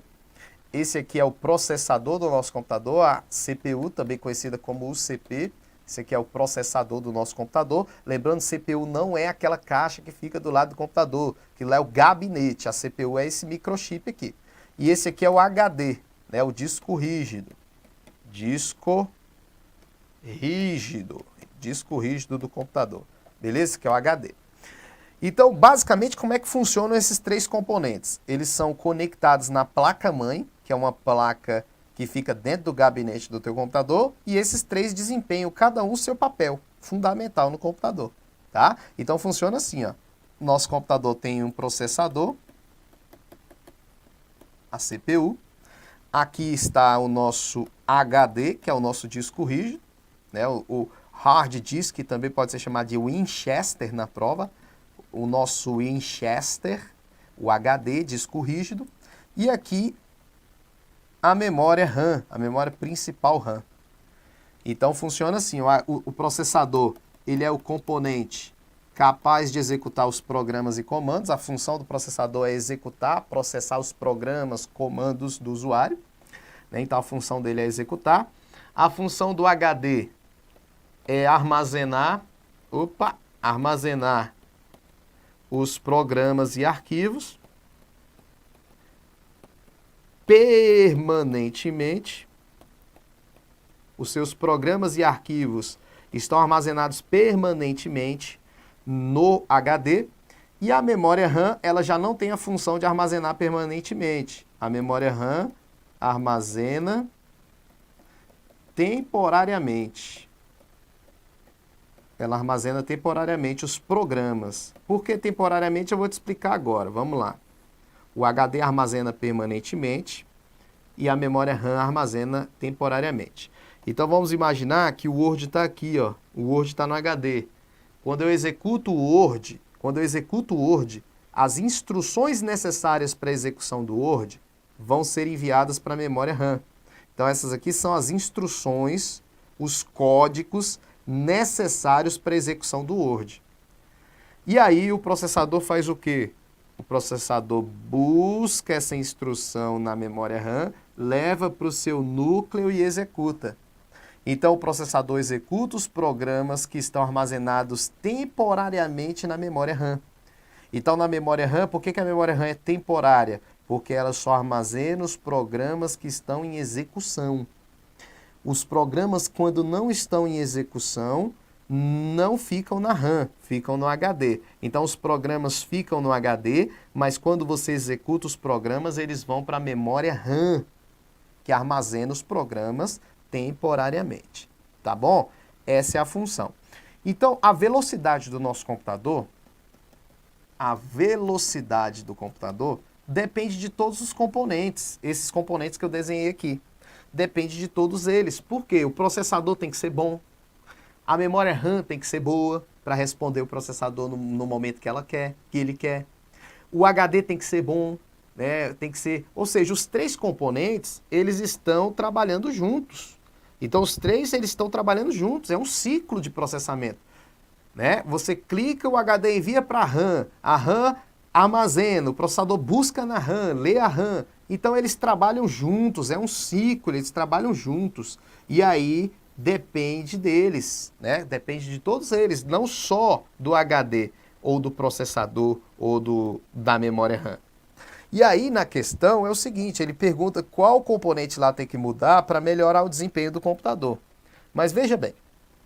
Esse aqui é o processador do nosso computador, a CPU, também conhecida como UCP. Esse aqui é o processador do nosso computador. Lembrando, CPU não é aquela caixa que fica do lado do computador, que lá é o gabinete. A CPU é esse microchip aqui. E esse aqui é o HD, né, o disco rígido. Disco rígido do computador. Beleza? Que é o HD. Então, basicamente, como é que funcionam esses 3 componentes? Eles são conectados na placa-mãe, que é uma placa que fica dentro do gabinete do teu computador, e esses 3 desempenham cada um seu papel fundamental no computador, tá? Então funciona assim, ó. Nosso computador tem um processador, a CPU. Aqui está o nosso HD, que é o nosso disco rígido, né? O hard disk, que também pode ser chamado de Winchester na prova. O nosso Winchester, o HD, disco rígido. E aqui a memória RAM, a memória principal RAM. Então funciona assim, o processador, ele é o componente capaz de executar os programas e comandos. A função do processador é executar, processar os programas, comandos do usuário. Né? Então a função dele é executar. A função do HD é armazenar os programas e arquivos permanentemente. Os seus programas e arquivos estão armazenados permanentemente no HD. E a memória RAM, ela já não tem a função de armazenar permanentemente. A memória RAM armazena temporariamente. Ela armazena temporariamente os programas. Por que temporariamente? Eu vou te explicar agora. Vamos lá. O HD armazena permanentemente e a memória RAM armazena temporariamente. Então vamos imaginar que o Word está aqui, ó. O Word está no HD. Quando eu executo o Word, as instruções necessárias para a execução do Word vão ser enviadas para a memória RAM. Então essas aqui são as instruções, os códigos necessários para a execução do Word. E aí o processador faz o quê? O processador busca essa instrução na memória RAM, leva para o seu núcleo e executa. Então o processador executa os programas que estão armazenados temporariamente na memória RAM. Então na memória RAM, por que a memória RAM é temporária? Porque ela só armazena os programas que estão em execução. Os programas, quando não estão em execução, não ficam na RAM, ficam no HD. Então os programas ficam no HD, mas quando você executa os programas, eles vão para a memória RAM, que armazena os programas temporariamente. Tá bom? Essa é a função. Então a velocidade do nosso computador, depende de todos os componentes, esses componentes que eu desenhei aqui. Depende de todos eles. Por quê? O processador tem que ser bom, a memória RAM tem que ser boa para responder o processador no momento que ele quer. O HD tem que ser bom, né? Tem que ser, ou seja, os três componentes, eles estão trabalhando juntos. Então os três eles estão trabalhando juntos, é um ciclo de processamento, né? Você clica, o HD envia para a RAM armazena, o processador busca na RAM, lê a RAM. Então eles trabalham juntos, é um ciclo, eles trabalham juntos. E aí depende deles, né? Depende de todos eles, não só do HD, ou do processador, ou da memória RAM. E aí na questão é o seguinte, ele pergunta qual componente lá tem que mudar para melhorar o desempenho do computador. Mas veja bem,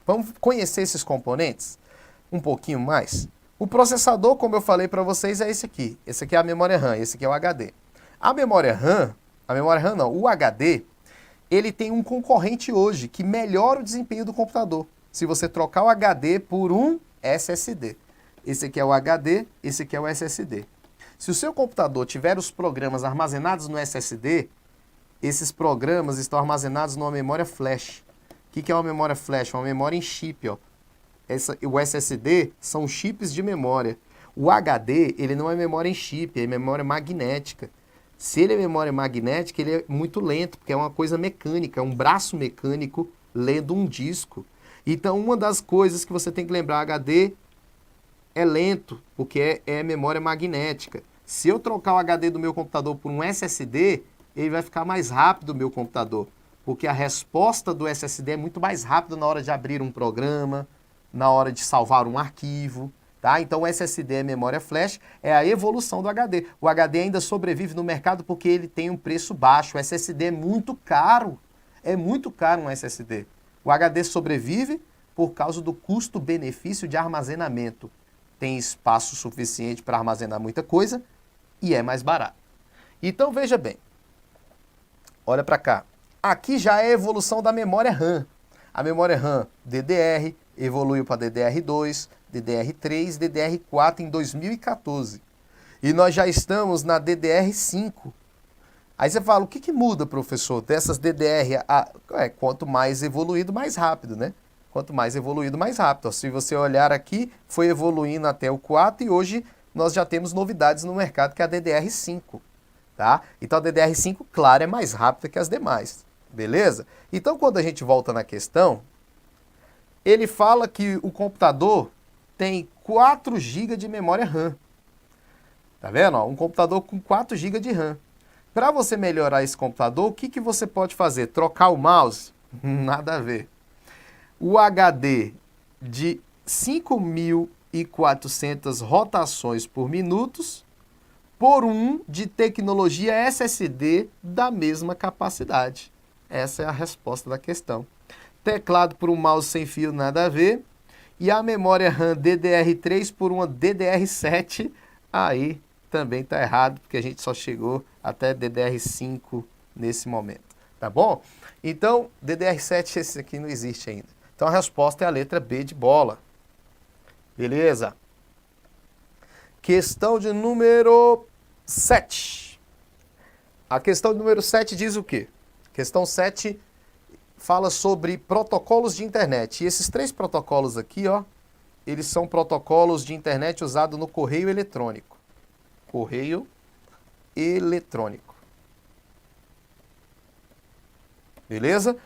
vamos conhecer esses componentes um pouquinho mais? O processador, como eu falei para vocês, é esse aqui. Esse aqui é a memória RAM, esse aqui é o HD. O HD, ele tem um concorrente hoje que melhora o desempenho do computador. Se você trocar o HD por um SSD. Esse aqui é o HD, esse aqui é o SSD. Se o seu computador tiver os programas armazenados no SSD, esses programas estão armazenados numa memória flash. O que é uma memória flash? Uma memória em chip, ó. O SSD são chips de memória. O HD, ele não é memória em chip, é memória magnética. Se ele é memória magnética, ele é muito lento, porque é uma coisa mecânica, é um braço mecânico lendo um disco. Então, uma das coisas que você tem que lembrar, HD é lento, porque é memória magnética. Se eu trocar o HD do meu computador por um SSD, ele vai ficar mais rápido o meu computador, porque a resposta do SSD é muito mais rápida na hora de abrir um programa, na hora de salvar um arquivo, tá? Então o SSD é memória flash, é a evolução do HD. O HD ainda sobrevive no mercado porque ele tem um preço baixo. O SSD é muito caro um SSD. O HD sobrevive por causa do custo-benefício de armazenamento. Tem espaço suficiente para armazenar muita coisa e é mais barato. Então veja bem, olha para cá. Aqui já é a evolução da memória RAM. A memória RAM DDR evoluiu para DDR2, DDR3, DDR4 em 2014. E nós já estamos na DDR5. Aí você fala, o que muda, professor, dessas DDR? Quanto mais evoluído, mais rápido, né? Quanto mais evoluído, mais rápido. Se você olhar aqui, foi evoluindo até o 4 e hoje nós já temos novidades no mercado que é a DDR5. Tá? Então a DDR5, claro, é mais rápida que as demais. Beleza? Então quando a gente volta na questão, ele fala que o computador tem 4 GB de memória RAM. Tá vendo? Um computador com 4 GB de RAM. Para você melhorar esse computador, o que você pode fazer? Trocar o mouse? Nada a ver. O HD de 5.400 rotações por minuto por um de tecnologia SSD da mesma capacidade. Essa é a resposta da questão. Teclado por um mouse sem fio, nada a ver. e a memória RAM DDR3 por uma DDR7, aí também está errado, porque a gente só chegou até DDR5 nesse momento, tá bom? Então, DDR7 esse aqui não existe ainda. Então a resposta é a letra B de bola. Beleza? Questão de número 7. A questão número 7 diz o quê? Questão 7 fala sobre protocolos de internet. E esses 3 protocolos aqui, ó, eles são protocolos de internet usados no correio eletrônico. Correio eletrônico. Beleza?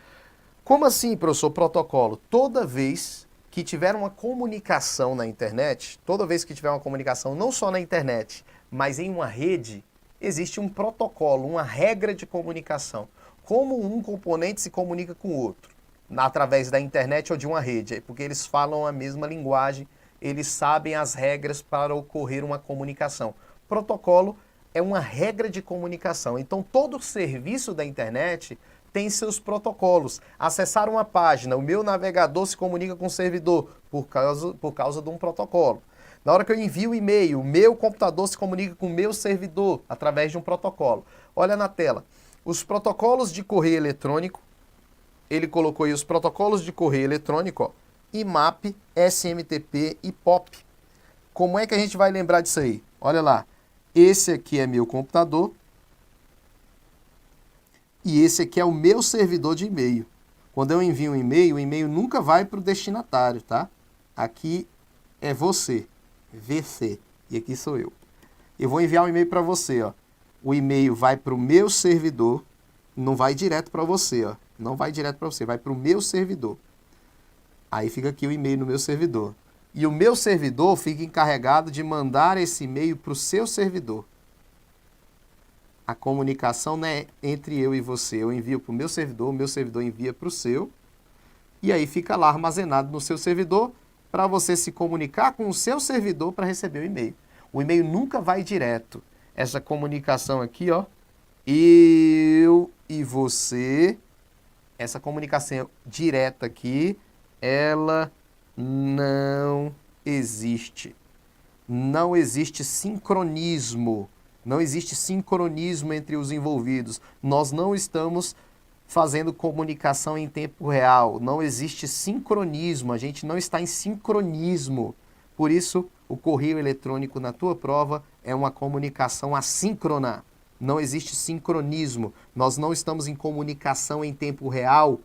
Como assim, professor, protocolo? Toda vez que tiver uma comunicação na internet, toda vez que tiver uma comunicação não só na internet, mas em uma rede, existe um protocolo, uma regra de comunicação. Como um componente se comunica com o outro, através da internet ou de uma rede, porque eles falam a mesma linguagem, eles sabem as regras para ocorrer uma comunicação. Protocolo é uma regra de comunicação. Então, todo serviço da internet tem seus protocolos. Acessar uma página, o meu navegador se comunica com o servidor por causa de um protocolo. Na hora que eu envio o e-mail, o meu computador se comunica com o meu servidor através de um protocolo. Olha na tela. Os protocolos de correio eletrônico, ele colocou aí os protocolos de correio eletrônico, ó, IMAP, SMTP e POP. Como é que a gente vai lembrar disso aí? Olha lá, esse aqui é meu computador e esse aqui é o meu servidor de e-mail. Quando eu envio um e-mail, o e-mail nunca vai para o destinatário, tá? Aqui é você, VC, e aqui sou eu. Eu vou enviar um e-mail para você, ó. O e-mail vai para o meu servidor, não vai direto para você, ó. Não vai direto para você, vai para o meu servidor. Aí fica aqui o e-mail no meu servidor. E o meu servidor fica encarregado de mandar esse e-mail para o seu servidor. A comunicação não é entre eu e você. Eu envio para o meu servidor envia para o seu. E aí fica lá armazenado no seu servidor para você se comunicar com o seu servidor para receber o e-mail. O e-mail nunca vai direto. Essa comunicação aqui, ó, eu e você, essa comunicação direta aqui, ela não existe. Não existe sincronismo. Não existe sincronismo entre os envolvidos. Nós não estamos fazendo comunicação em tempo real. Não existe sincronismo. A gente não está em sincronismo. Por isso, o correio eletrônico na tua prova é uma comunicação assíncrona. Não existe sincronismo. Nós não estamos em comunicação em tempo real.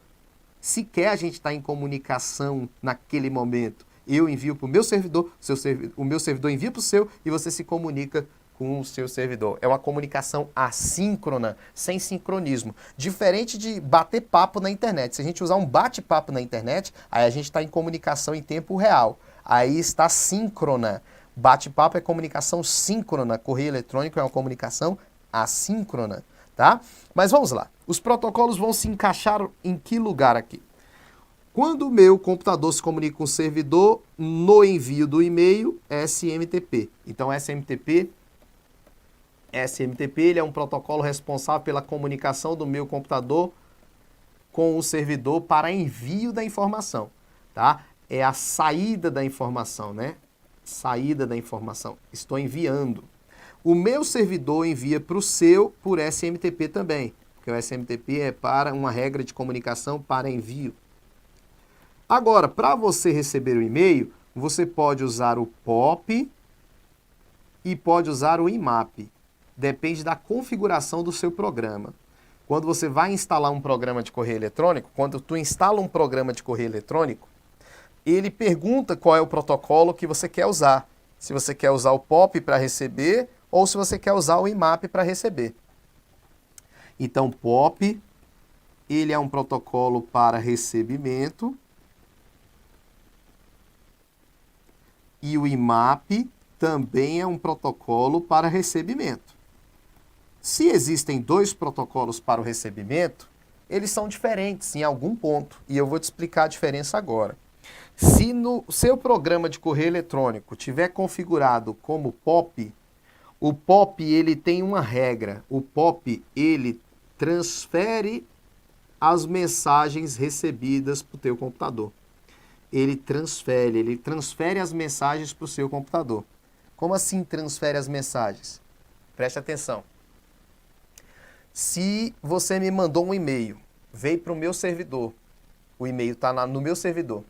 Sequer a gente está em comunicação naquele momento. Eu envio para o meu servidor, o meu servidor envia para o seu e você se comunica com o seu servidor. É uma comunicação assíncrona, sem sincronismo. Diferente de bater papo na internet. Se a gente usar um bate-papo na internet, aí a gente está em comunicação em tempo real. Aí está síncrona. Bate-papo é comunicação síncrona. Correio eletrônico é uma comunicação assíncrona, tá? Mas vamos lá. Os protocolos vão se encaixar em que lugar aqui? Quando o meu computador se comunica com o servidor, no envio do e-mail, SMTP. Então, SMTP ele é um protocolo responsável pela comunicação do meu computador com o servidor para envio da informação, tá? É a saída da informação, né? Saída da informação. Estou enviando. O meu servidor envia para o seu por SMTP também, porque o SMTP é para uma regra de comunicação para envio. Agora, para você receber o e-mail, você pode usar o POP e pode usar o IMAP. Depende da configuração do seu programa. Quando você vai instalar um programa de correio eletrônico, quando tu instala um programa de correio eletrônico, ele pergunta qual é o protocolo que você quer usar. Se você quer usar o POP para receber ou se você quer usar o IMAP para receber. Então, POP, ele é um protocolo para recebimento. E o IMAP também é um protocolo para recebimento. Se existem 2 protocolos para o recebimento, eles são diferentes em algum ponto. E eu vou te explicar a diferença agora. Se no seu programa de correio eletrônico tiver configurado como POP, o POP ele tem uma regra. O POP ele transfere as mensagens recebidas para o teu computador. ele transfere as mensagens para o seu computador. Como assim transfere as mensagens? Preste atenção. Se você me mandou um e-mail, veio para o meu servidor, o e-mail está no meu servidor,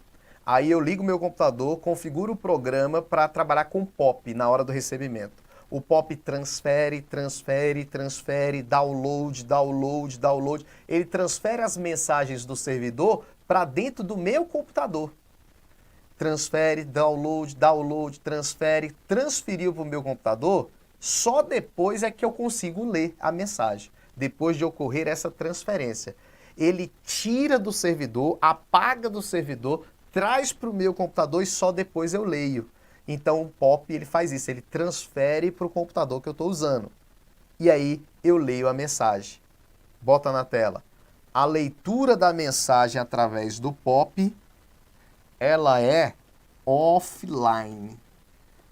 aí eu ligo o meu computador, configuro o programa para trabalhar com POP na hora do recebimento. O POP transfere, download. Ele transfere as mensagens do servidor para dentro do meu computador. Transfere, transfere, transferiu para o meu computador, só depois é que eu consigo ler a mensagem, depois de ocorrer essa transferência. Ele tira do servidor, apaga do servidor, traz para o meu computador e só depois eu leio. Então o POP ele faz isso, ele transfere para o computador que eu estou usando. E aí eu leio a mensagem. Bota na tela. A leitura da mensagem através do POP, ela é offline.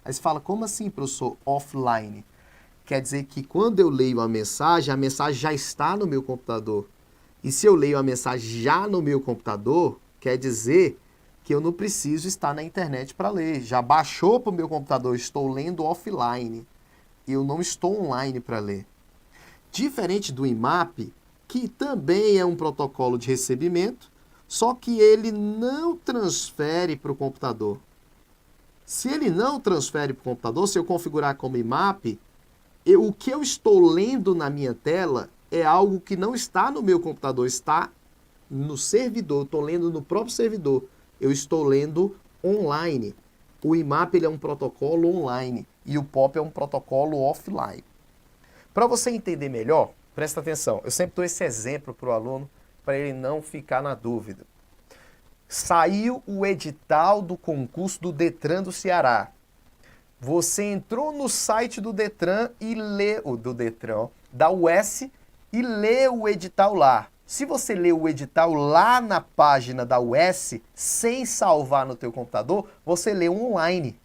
Aí você fala, como assim, professor, offline? Quer dizer que quando eu leio a mensagem já está no meu computador. E se eu leio a mensagem já no meu computador, quer dizer que eu não preciso estar na internet para ler. Já baixou para o meu computador, estou lendo offline. Eu não estou online para ler. Diferente do IMAP, que também é um protocolo de recebimento, só que ele não transfere para o computador. Se ele não transfere para o computador, se eu configurar como IMAP, o que eu estou lendo na minha tela é algo que não está no meu computador, está no servidor, estou lendo no próprio servidor. Eu estou lendo online. O IMAP ele é um protocolo online e o POP é um protocolo offline. Para você entender melhor, presta atenção. Eu sempre dou esse exemplo para o aluno, para ele não ficar na dúvida. Saiu o edital do concurso do Detran do Ceará. Você entrou no site do Detran e da UES e lê o edital lá. Se você lê o edital lá na página da UES, sem salvar no teu computador, você lê online.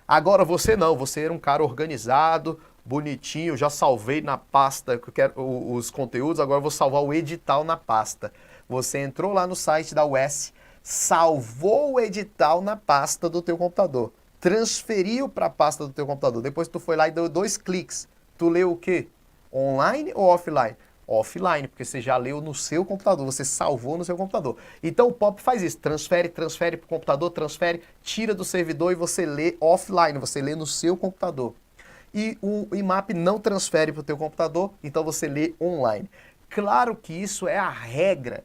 Agora você não, você era um cara organizado, bonitinho, já salvei na pasta que eu quero, os conteúdos, agora eu vou salvar o edital na pasta. Você entrou lá no site da UES, salvou o edital na pasta do teu computador, transferiu para a pasta do teu computador, depois tu foi lá e deu 2 cliques. Tu leu o quê? Online ou offline? Offline, porque você já leu no seu computador, você salvou no seu computador. Então o POP faz isso, transfere para o computador, transfere, tira do servidor e você lê offline, você lê no seu computador. E o IMAP não transfere para o teu computador, então você lê online. Claro que isso é a regra,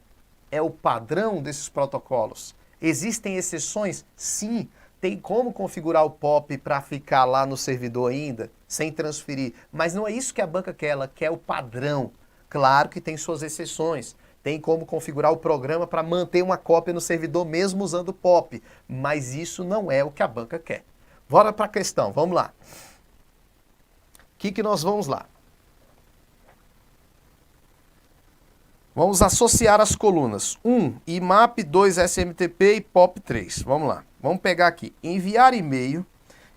é o padrão desses protocolos. Existem exceções? Sim. Tem como configurar o POP para ficar lá no servidor ainda, sem transferir. Mas não é isso que a banca quer, ela quer o padrão. Claro que tem suas exceções. Tem como configurar o programa para manter uma cópia no servidor mesmo usando o POP. Mas isso não é o que a banca quer. Bora para a questão, vamos lá. O que nós vamos lá? Vamos associar as colunas. 1, IMAP, 2, SMTP e POP 3. Vamos lá. Vamos pegar aqui. Enviar e-mail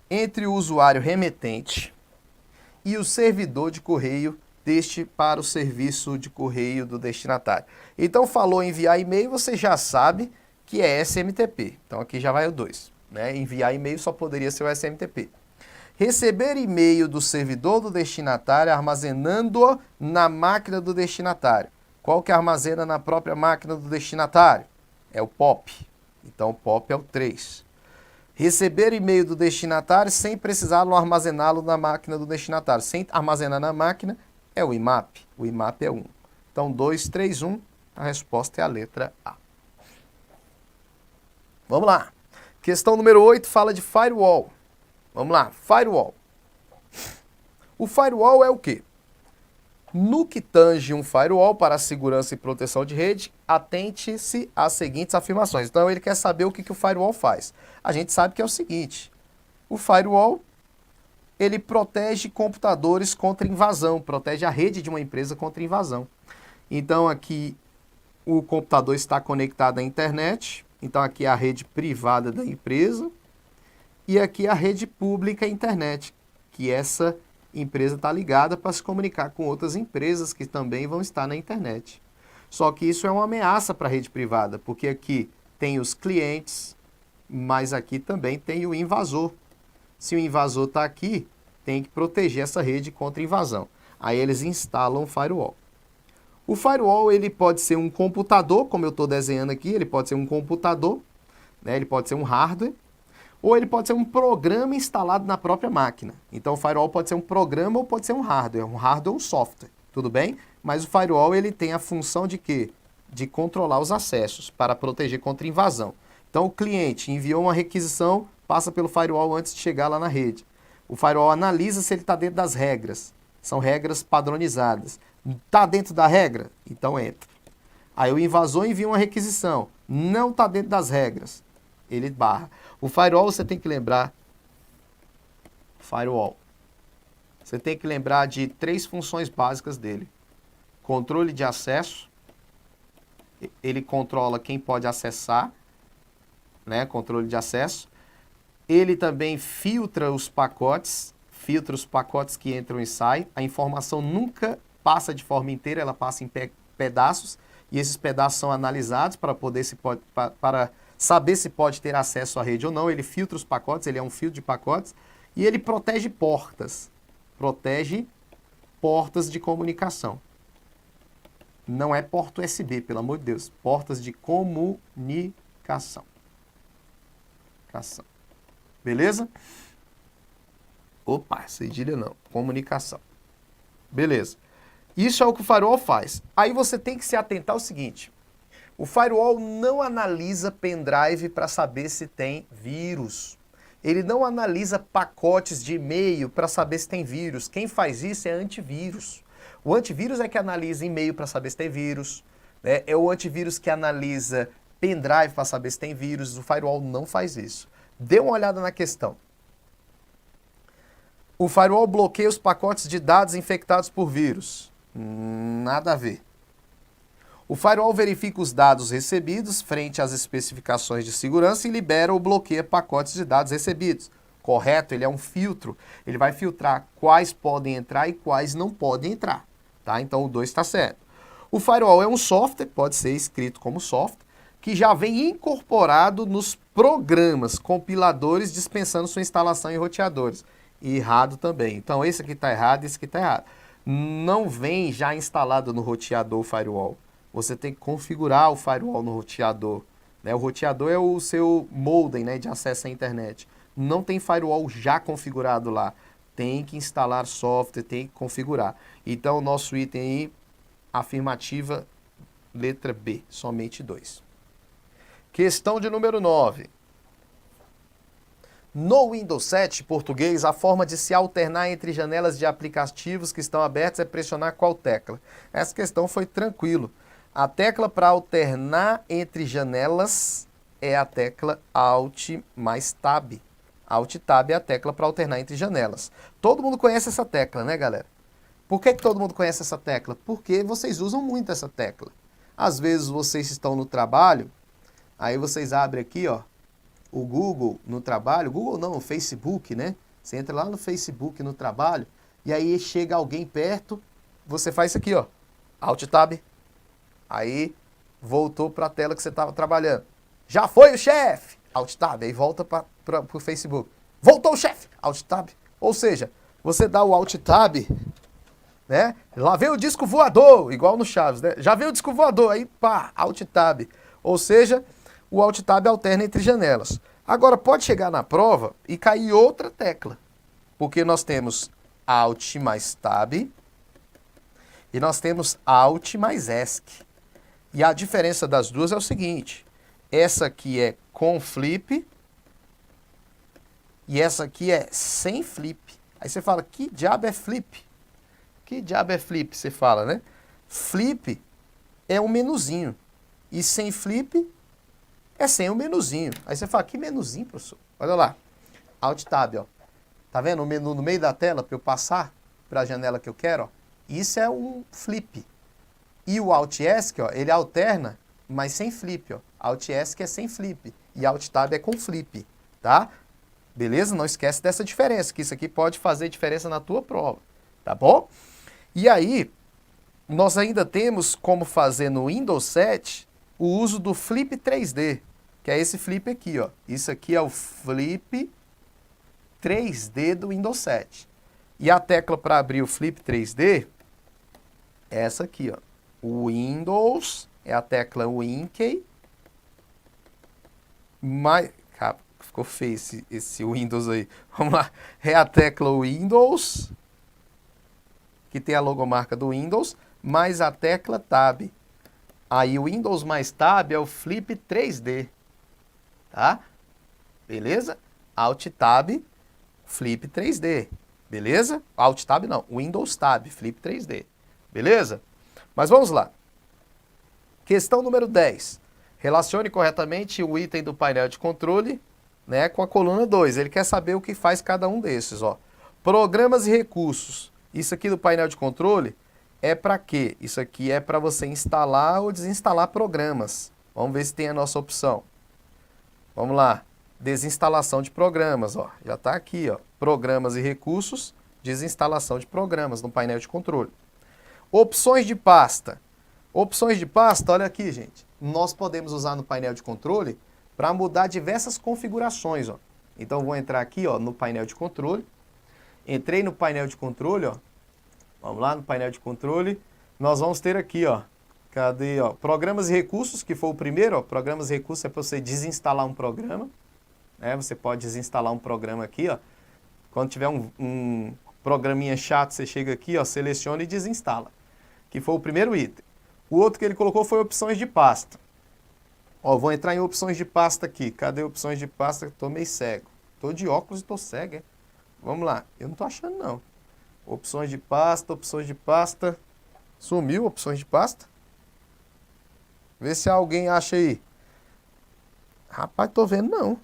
entre o usuário remetente e o servidor de correio deste para o serviço de correio do destinatário. Então, falou enviar e-mail, você já sabe que é SMTP. Então, aqui já vai o 2. Né? Enviar e-mail só poderia ser o SMTP. Receber e-mail do servidor do destinatário armazenando-o na máquina do destinatário. Qual que armazena na própria máquina do destinatário? É o POP. Então, o POP é o 3. Receber e-mail do destinatário sem precisá-lo armazená-lo na máquina do destinatário. Sem armazenar na máquina, é o IMAP. O IMAP é 1. Então, 2, 3, 1. A resposta é a letra A. Vamos lá. Questão número 8 fala de firewall. Vamos lá. Firewall. O firewall é o quê? No que tange um firewall para a segurança e proteção de rede, atente-se às seguintes afirmações. Então, ele quer saber o que o firewall faz. A gente sabe que é o seguinte, o firewall, ele protege computadores contra invasão, protege a rede de uma empresa contra invasão. Então, aqui, o computador está conectado à internet, então aqui é a rede privada da empresa, e aqui a rede pública internet, que essa empresa está ligada para se comunicar com outras empresas que também vão estar na internet. Só que isso é uma ameaça para a rede privada, porque aqui tem os clientes, mas aqui também tem o invasor. Se o invasor está aqui, tem que proteger essa rede contra invasão. Aí eles instalam o firewall. O firewall ele pode ser um computador, como eu estou desenhando aqui, ele pode ser um computador, né? Ele pode ser um hardware, ou ele pode ser um programa instalado na própria máquina. Então o firewall pode ser um programa ou pode ser um hardware ou um software, tudo bem? Mas o firewall ele tem a função de quê? De controlar os acessos para proteger contra invasão. Então o cliente enviou uma requisição, passa pelo firewall antes de chegar lá na rede. O firewall analisa se ele está dentro das regras. São regras padronizadas. Está dentro da regra? Então entra. Aí o invasor envia uma requisição. Não está dentro das regras. Ele barra. O firewall você tem que lembrar. Firewall. Você tem que lembrar de 3 funções básicas dele. Controle de acesso. Ele controla quem pode acessar. Né? Controle de acesso. Ele também filtra os pacotes que entram e saem. A informação nunca passa de forma inteira, ela passa em pedaços, e esses pedaços são analisados para saber se pode ter acesso à rede ou não. Ele filtra os pacotes, ele é um filtro de pacotes, e ele protege portas. Protege portas de comunicação. Não é porta USB, pelo amor de Deus. Portas de comunicação. Beleza? Opa, cedilha não. Comunicação. Beleza. Isso é o que o firewall faz. Aí você tem que se atentar ao seguinte. O firewall não analisa pendrive para saber se tem vírus. Ele não analisa pacotes de e-mail para saber se tem vírus. Quem faz isso é antivírus. O antivírus é que analisa e-mail para saber se tem vírus. Né? É o antivírus que analisa pendrive para saber se tem vírus. O firewall não faz isso. Dê uma olhada na questão. O firewall bloqueia os pacotes de dados infectados por vírus. Nada a ver. O firewall verifica os dados recebidos frente às especificações de segurança e libera ou bloqueia pacotes de dados recebidos. Correto? Ele é um filtro. Ele vai filtrar quais podem entrar e quais não podem entrar. Tá? Então o 2 está certo. O firewall é um software, pode ser escrito como software, que já vem incorporado nos programas compiladores dispensando sua instalação em roteadores. E errado também. Então esse aqui está errado, esse aqui está errado. Não vem já instalado no roteador firewall. Você tem que configurar o firewall no roteador. Né? O roteador é o seu modem, né, de acesso à internet. Não tem firewall já configurado lá. Tem que instalar software, tem que configurar. Então o nosso item aí, afirmativa, letra B, somente 2. Questão de número 9. No Windows 7, português, a forma de se alternar entre janelas de aplicativos que estão abertas é pressionar qual tecla? Essa questão foi tranquilo. A tecla para alternar entre janelas é a tecla Alt mais Tab. Alt Tab é a tecla para alternar entre janelas. Todo mundo conhece essa tecla, né, galera? Por que todo mundo conhece essa tecla? Porque vocês usam muito essa tecla. Às vezes vocês estão no trabalho, aí vocês abrem aqui, ó, o Google no trabalho, Google não, o Facebook, né? Você entra lá no Facebook no trabalho, e aí chega alguém perto, você faz isso aqui, ó, Alt Tab. Aí voltou para a tela que você estava trabalhando. Já foi o chefe! Alt Tab, aí volta para o Facebook. Voltou o chefe! Alt Tab. Ou seja, você dá o Alt Tab, né? Lá vem o disco voador, igual no Chaves, né? Já veio o disco voador, aí pá, Alt Tab. Ou seja, o Alt Tab alterna entre janelas. Agora pode chegar na prova e cair outra tecla. Porque nós temos Alt mais Tab e nós temos Alt mais ESC. E a diferença das duas é o seguinte. Essa aqui é com flip e essa aqui é sem flip. Aí você fala, que diabo é flip? Que diabo é flip? Você fala, né? Flip é um menuzinho. E sem flip é sem o menuzinho. Aí você fala, que menuzinho, professor? Olha lá. Alt Tab, ó. Tá vendo o menu no meio da tela para eu passar para a janela que eu quero? Ó? Isso é um flip. E o Alt ESC, ó, ele alterna, mas sem flip, ó. Alt ESC é sem flip e Alt Tab é com flip, tá? Beleza? Não esquece dessa diferença, que isso aqui pode fazer diferença na tua prova, tá bom? E aí, nós ainda temos como fazer no Windows 7 o uso do Flip 3D, que é esse flip aqui, ó. Isso aqui é o flip 3D do Windows 7. E a tecla para abrir o flip 3D é essa aqui, ó. O Windows é a tecla WinKey. Ficou feio esse Windows aí. Vamos lá. É a tecla Windows, que tem a logomarca do Windows, mais a tecla Tab. Aí o Windows mais Tab é o flip 3D. Tá? Beleza? Alt Tab, flip 3D. Beleza? Alt Tab não. Windows Tab, flip 3D. Beleza? Mas vamos lá. Questão número 10. Relacione corretamente o item do painel de controle, né, com a coluna 2. Ele quer saber o que faz cada um desses, ó. Programas e recursos. Isso aqui do painel de controle é para quê? Isso aqui é para você instalar ou desinstalar programas. Vamos ver se tem a nossa opção. Vamos lá. Desinstalação de programas, ó. Já está aqui, ó. Programas e recursos, desinstalação de programas no painel de controle. Opções de pasta. Opções de pasta, olha aqui, gente. Nós podemos usar no painel de controle para mudar diversas configurações, ó. Então, vou entrar aqui, ó, no painel de controle. Entrei no painel de controle, ó. Vamos lá no painel de controle. Nós vamos ter aqui, ó. Cadê, ó? Programas e recursos, que foi o primeiro, ó. Programas e recursos é para você desinstalar um programa. Né? Você pode desinstalar um programa aqui, ó. Quando tiver um programinha chato, você chega aqui, ó, seleciona e desinstala. Que foi o primeiro item. O outro que ele colocou foi opções de pasta. Ó, vou entrar em opções de pasta aqui. Cadê opções de pasta? Tô meio cego. Tô de óculos e tô cego, é? Vamos lá. Eu não tô achando, não. Opções de pasta, opções de pasta. Sumiu opções de pasta? Vê se alguém acha aí. Rapaz, tô vendo não.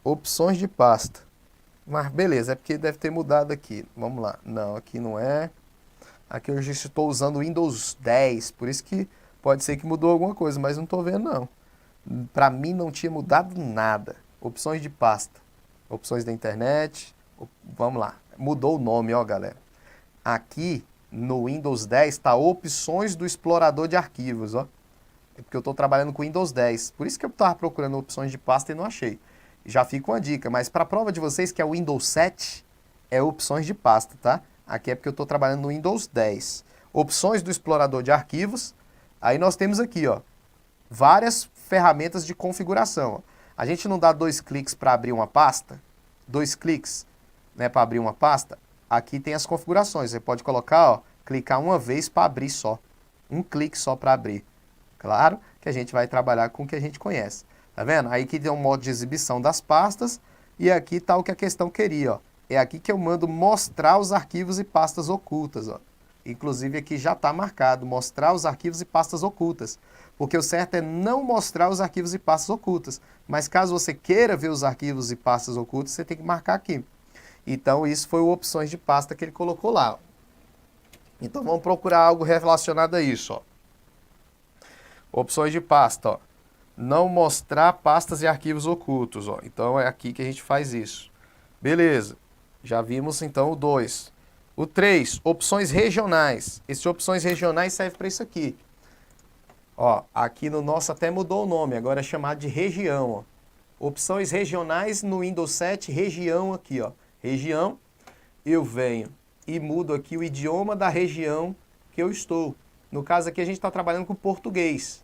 Opções de pasta. Mas beleza, é porque deve ter mudado aqui. Vamos lá. Não, aqui não é. Aqui eu já estou usando o Windows 10. Por isso que pode ser que mudou alguma coisa, mas não tô vendo não. Para mim não tinha mudado nada. Opções de pasta. Opções da internet. Vamos lá. Mudou o nome, ó, galera. Aqui no Windows 10 está opções do explorador de arquivos, ó. É porque eu estou trabalhando com Windows 10. Por isso que eu estava procurando opções de pasta e não achei. Já fica uma dica, mas para a prova de vocês que é o Windows 7, é opções de pasta, tá? Aqui é porque eu estou trabalhando no Windows 10. Opções do explorador de arquivos. Aí nós temos aqui, ó, várias ferramentas de configuração. Ó. A gente não dá 2 cliques para abrir uma pasta? 2 cliques, né, para abrir uma pasta? Aqui tem as configurações. Você pode colocar, ó, clicar uma vez para abrir só. Um clique só para abrir. Claro que a gente vai trabalhar com o que a gente conhece. Tá vendo? Aí aqui tem um modo de exibição das pastas. E aqui está o que a questão queria, ó. É aqui que eu mando mostrar os arquivos e pastas ocultas, ó. Inclusive aqui já está marcado, mostrar os arquivos e pastas ocultas. Porque o certo é não mostrar os arquivos e pastas ocultas. Mas caso você queira ver os arquivos e pastas ocultas, você tem que marcar aqui. Então isso foi o opções de pasta que ele colocou lá. Ó. Então vamos procurar algo relacionado a isso, ó. Opções de pasta, ó. Não mostrar pastas e arquivos ocultos, ó. Então é aqui que a gente faz isso. Beleza. Já vimos então o 2. O 3, opções regionais. Essas opções regionais servem para isso aqui. Ó, aqui no nosso até mudou o nome, agora é chamado de região, ó. Opções regionais no Windows 7, região aqui, ó. Região, eu venho e mudo aqui o idioma da região que eu estou. No caso aqui a gente está trabalhando com português.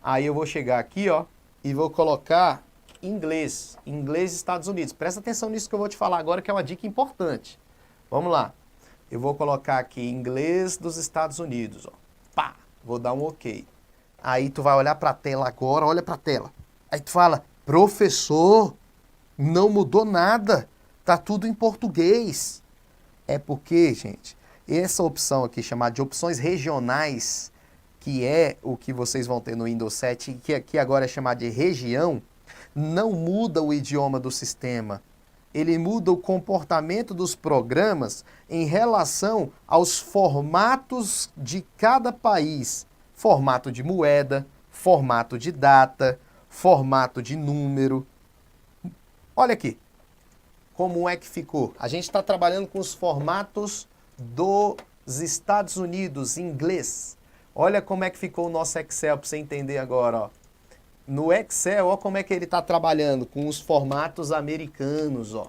Aí eu vou chegar aqui, ó, e vou colocar inglês. Inglês Estados Unidos. Presta atenção nisso que eu vou te falar agora, que é uma dica importante. Vamos lá. Eu vou colocar aqui inglês dos Estados Unidos, ó. Pá, vou dar um OK. Aí tu vai olhar para a tela agora, olha para a tela. Aí tu fala, professor, não mudou nada. Tá tudo em português. É porque, gente, essa opção aqui chamada de opções regionais, que é o que vocês vão ter no Windows 7, que aqui agora é chamado de região, não muda o idioma do sistema. Ele muda o comportamento dos programas em relação aos formatos de cada país. Formato de moeda, formato de data, formato de número. Olha aqui. Como é que ficou? A gente está trabalhando com os formatos dos Estados Unidos, em inglês. Olha como é que ficou o nosso Excel para você entender agora, ó. no Excel, ó como é que ele está trabalhando com os formatos americanos, ó.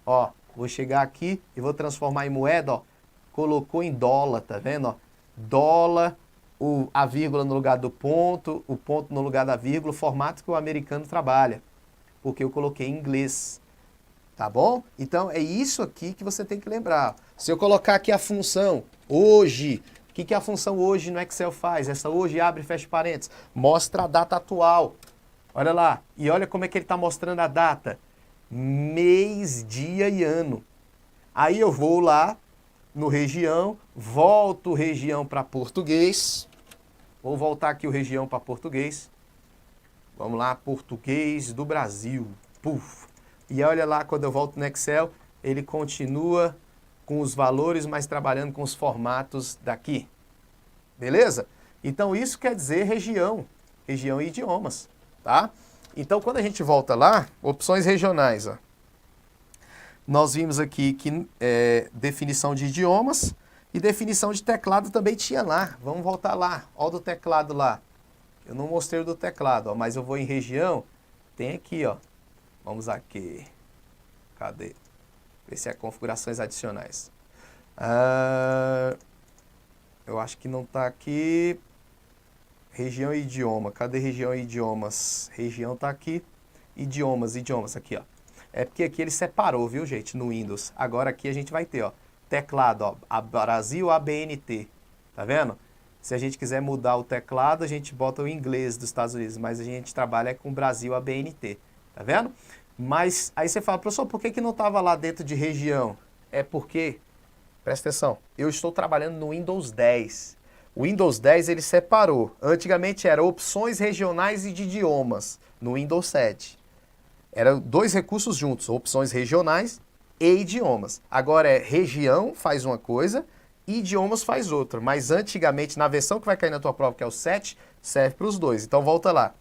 Ó, vou chegar aqui e vou transformar em moeda, ó. Colocou em dólar, tá vendo, ó? Dólar, a vírgula no lugar do ponto, o ponto no lugar da vírgula, o formato que o americano trabalha. Porque eu coloquei em inglês. Tá bom? Então é isso aqui que você tem que lembrar. Se eu colocar aqui a função hoje, o que a função hoje no Excel faz? Essa hoje abre e fecha parênteses. Mostra a data atual. Olha lá. E olha como é que ele está mostrando a data. Mês, dia e ano. Aí eu vou lá no região, volto região para português. Vou voltar aqui o região para português. Vamos lá, português do Brasil. Puf. E olha lá, quando eu volto no Excel, ele continua com os valores, mas trabalhando com os formatos daqui. Beleza? Então isso quer dizer região e idiomas, tá? Então quando a gente volta lá, opções regionais, ó. Nós vimos aqui que definição de idiomas e definição de teclado também tinha lá. Vamos voltar lá, ó do teclado lá. Eu não mostrei o do teclado, ó, mas eu vou em região, tem aqui, ó. Vamos aqui. Cadê? Ver se é configurações adicionais. Eu acho que não está aqui. Região e idioma. Cadê região e idiomas? Região está aqui. Idiomas aqui, ó. É porque aqui ele separou, viu, gente, no Windows. Agora aqui a gente vai ter, ó, teclado, ó, a Brasil ABNT. Tá vendo? Se a gente quiser mudar o teclado, a gente bota o inglês dos Estados Unidos, mas a gente trabalha com Brasil ABNT. Tá vendo? Mas aí você fala, professor, por que não estava lá dentro de região? É porque, presta atenção, eu estou trabalhando no Windows 10. O Windows 10 ele separou. Antigamente era opções regionais e de idiomas no Windows 7. Eram dois recursos juntos, opções regionais e idiomas. Agora é região faz uma coisa, idiomas faz outra. Mas antigamente, na versão que vai cair na tua prova, que é o 7, serve para os dois. Então volta lá.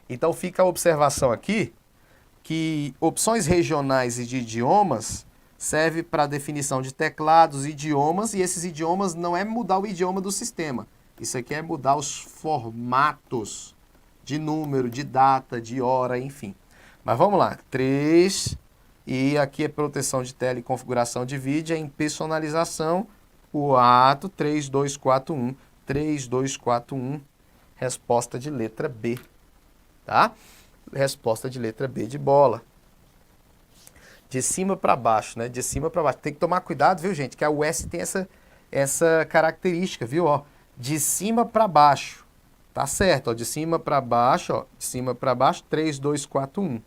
Então fica a observação aqui, que opções regionais e de idiomas serve para definição de teclados, idiomas, e esses idiomas não é mudar o idioma do sistema. Isso aqui é mudar os formatos de número, de data, de hora, enfim. Mas vamos lá, 3, e aqui é proteção de tela e configuração de vídeo, é em personalização, 4, 3, 2, 4, 1, 3, 2, 4, 1, resposta de letra B, tá? Resposta de letra B de bola. De cima para baixo, né? De cima para baixo. Tem que tomar cuidado, viu, gente? Que a US tem essa característica, viu? Ó, de cima para baixo. Tá certo, ó. De cima para baixo, ó. De cima para baixo, 3, 2, 4, 1.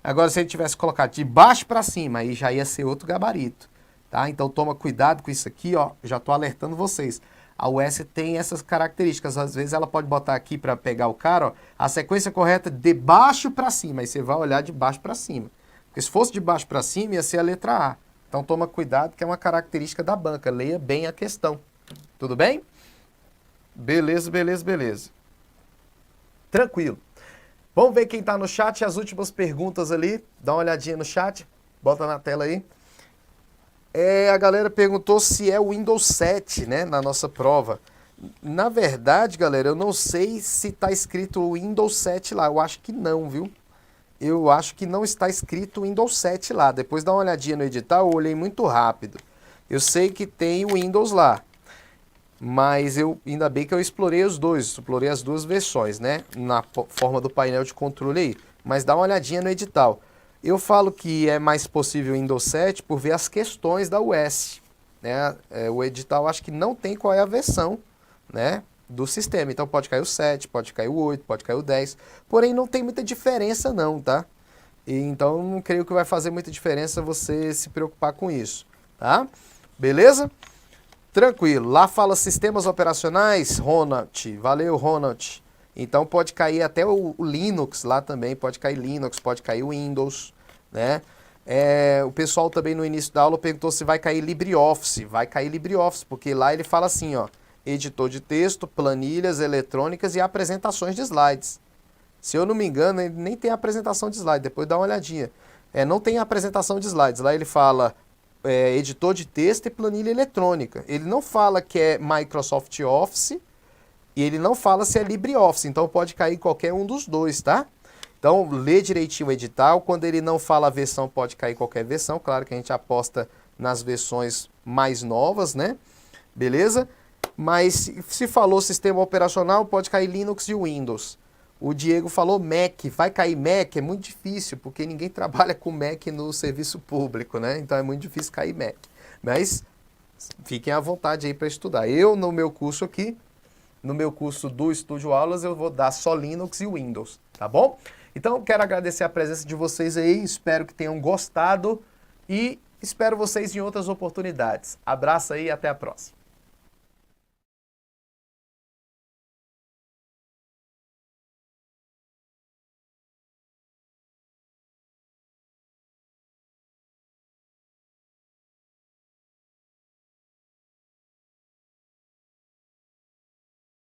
Agora, se ele tivesse colocado de baixo para cima, aí já ia ser outro gabarito, tá? Então, toma cuidado com isso aqui, ó. Já tô alertando vocês. A US tem essas características. Às vezes ela pode botar aqui para pegar o cara, ó, a sequência correta de baixo para cima. Aí você vai olhar de baixo para cima. Porque se fosse de baixo para cima, ia ser a letra A. Então toma cuidado, que é uma característica da banca. Leia bem a questão. Tudo bem? Beleza, beleza, beleza. Tranquilo. Vamos ver quem está no chat, as últimas perguntas ali. Dá uma olhadinha no chat. Bota na tela aí. A galera perguntou se é o Windows 7, né, na nossa prova. Na verdade, galera, eu não sei se está escrito o Windows 7 lá. Eu acho que não, viu? Eu acho que não está escrito Windows 7 lá. Depois dá uma olhadinha no edital, eu olhei muito rápido. Eu sei que tem o Windows lá. Mas ainda bem que eu explorei os dois, explorei as duas versões, né? Na forma do painel de controle aí. Mas dá uma olhadinha no edital. Eu falo que é mais possível o Windows 7 por ver as questões da US. Né? O edital acho que não tem qual é a versão, né, do sistema. Então pode cair o 7, pode cair o 8, pode cair o 10. Porém não tem muita diferença não, tá? Então não creio que vai fazer muita diferença você se preocupar com isso, tá? Beleza? Tranquilo. Lá fala sistemas operacionais, Ronald. Valeu, Ronald. Então pode cair até o Linux lá também, pode cair Linux, pode cair o Windows, né? O pessoal também no início da aula perguntou se vai cair LibreOffice. Vai cair LibreOffice, porque lá ele fala assim, ó, editor de texto, planilhas eletrônicas e apresentações de slides. Se eu não me engano, ele nem tem apresentação de slide, depois dá uma olhadinha. Não tem apresentação de slides, lá ele fala editor de texto e planilha eletrônica. Ele não fala que é Microsoft Office E ele não fala se é LibreOffice, então pode cair qualquer um dos dois, tá? Então, lê direitinho o edital. Quando ele não fala a versão, pode cair qualquer versão. Claro que a gente aposta nas versões mais novas, né? Beleza? Mas se falou sistema operacional, pode cair Linux e Windows. O Diego falou Mac. Vai cair Mac? É muito difícil, porque ninguém trabalha com Mac no serviço público, né? Então é muito difícil cair Mac. Mas fiquem à vontade aí para estudar. Eu, no meu curso aqui, no meu curso do Estúdio Aulas, eu vou dar só Linux e Windows, tá bom? Então, quero agradecer a presença de vocês aí, espero que tenham gostado e espero vocês em outras oportunidades. Abraço aí e até a próxima.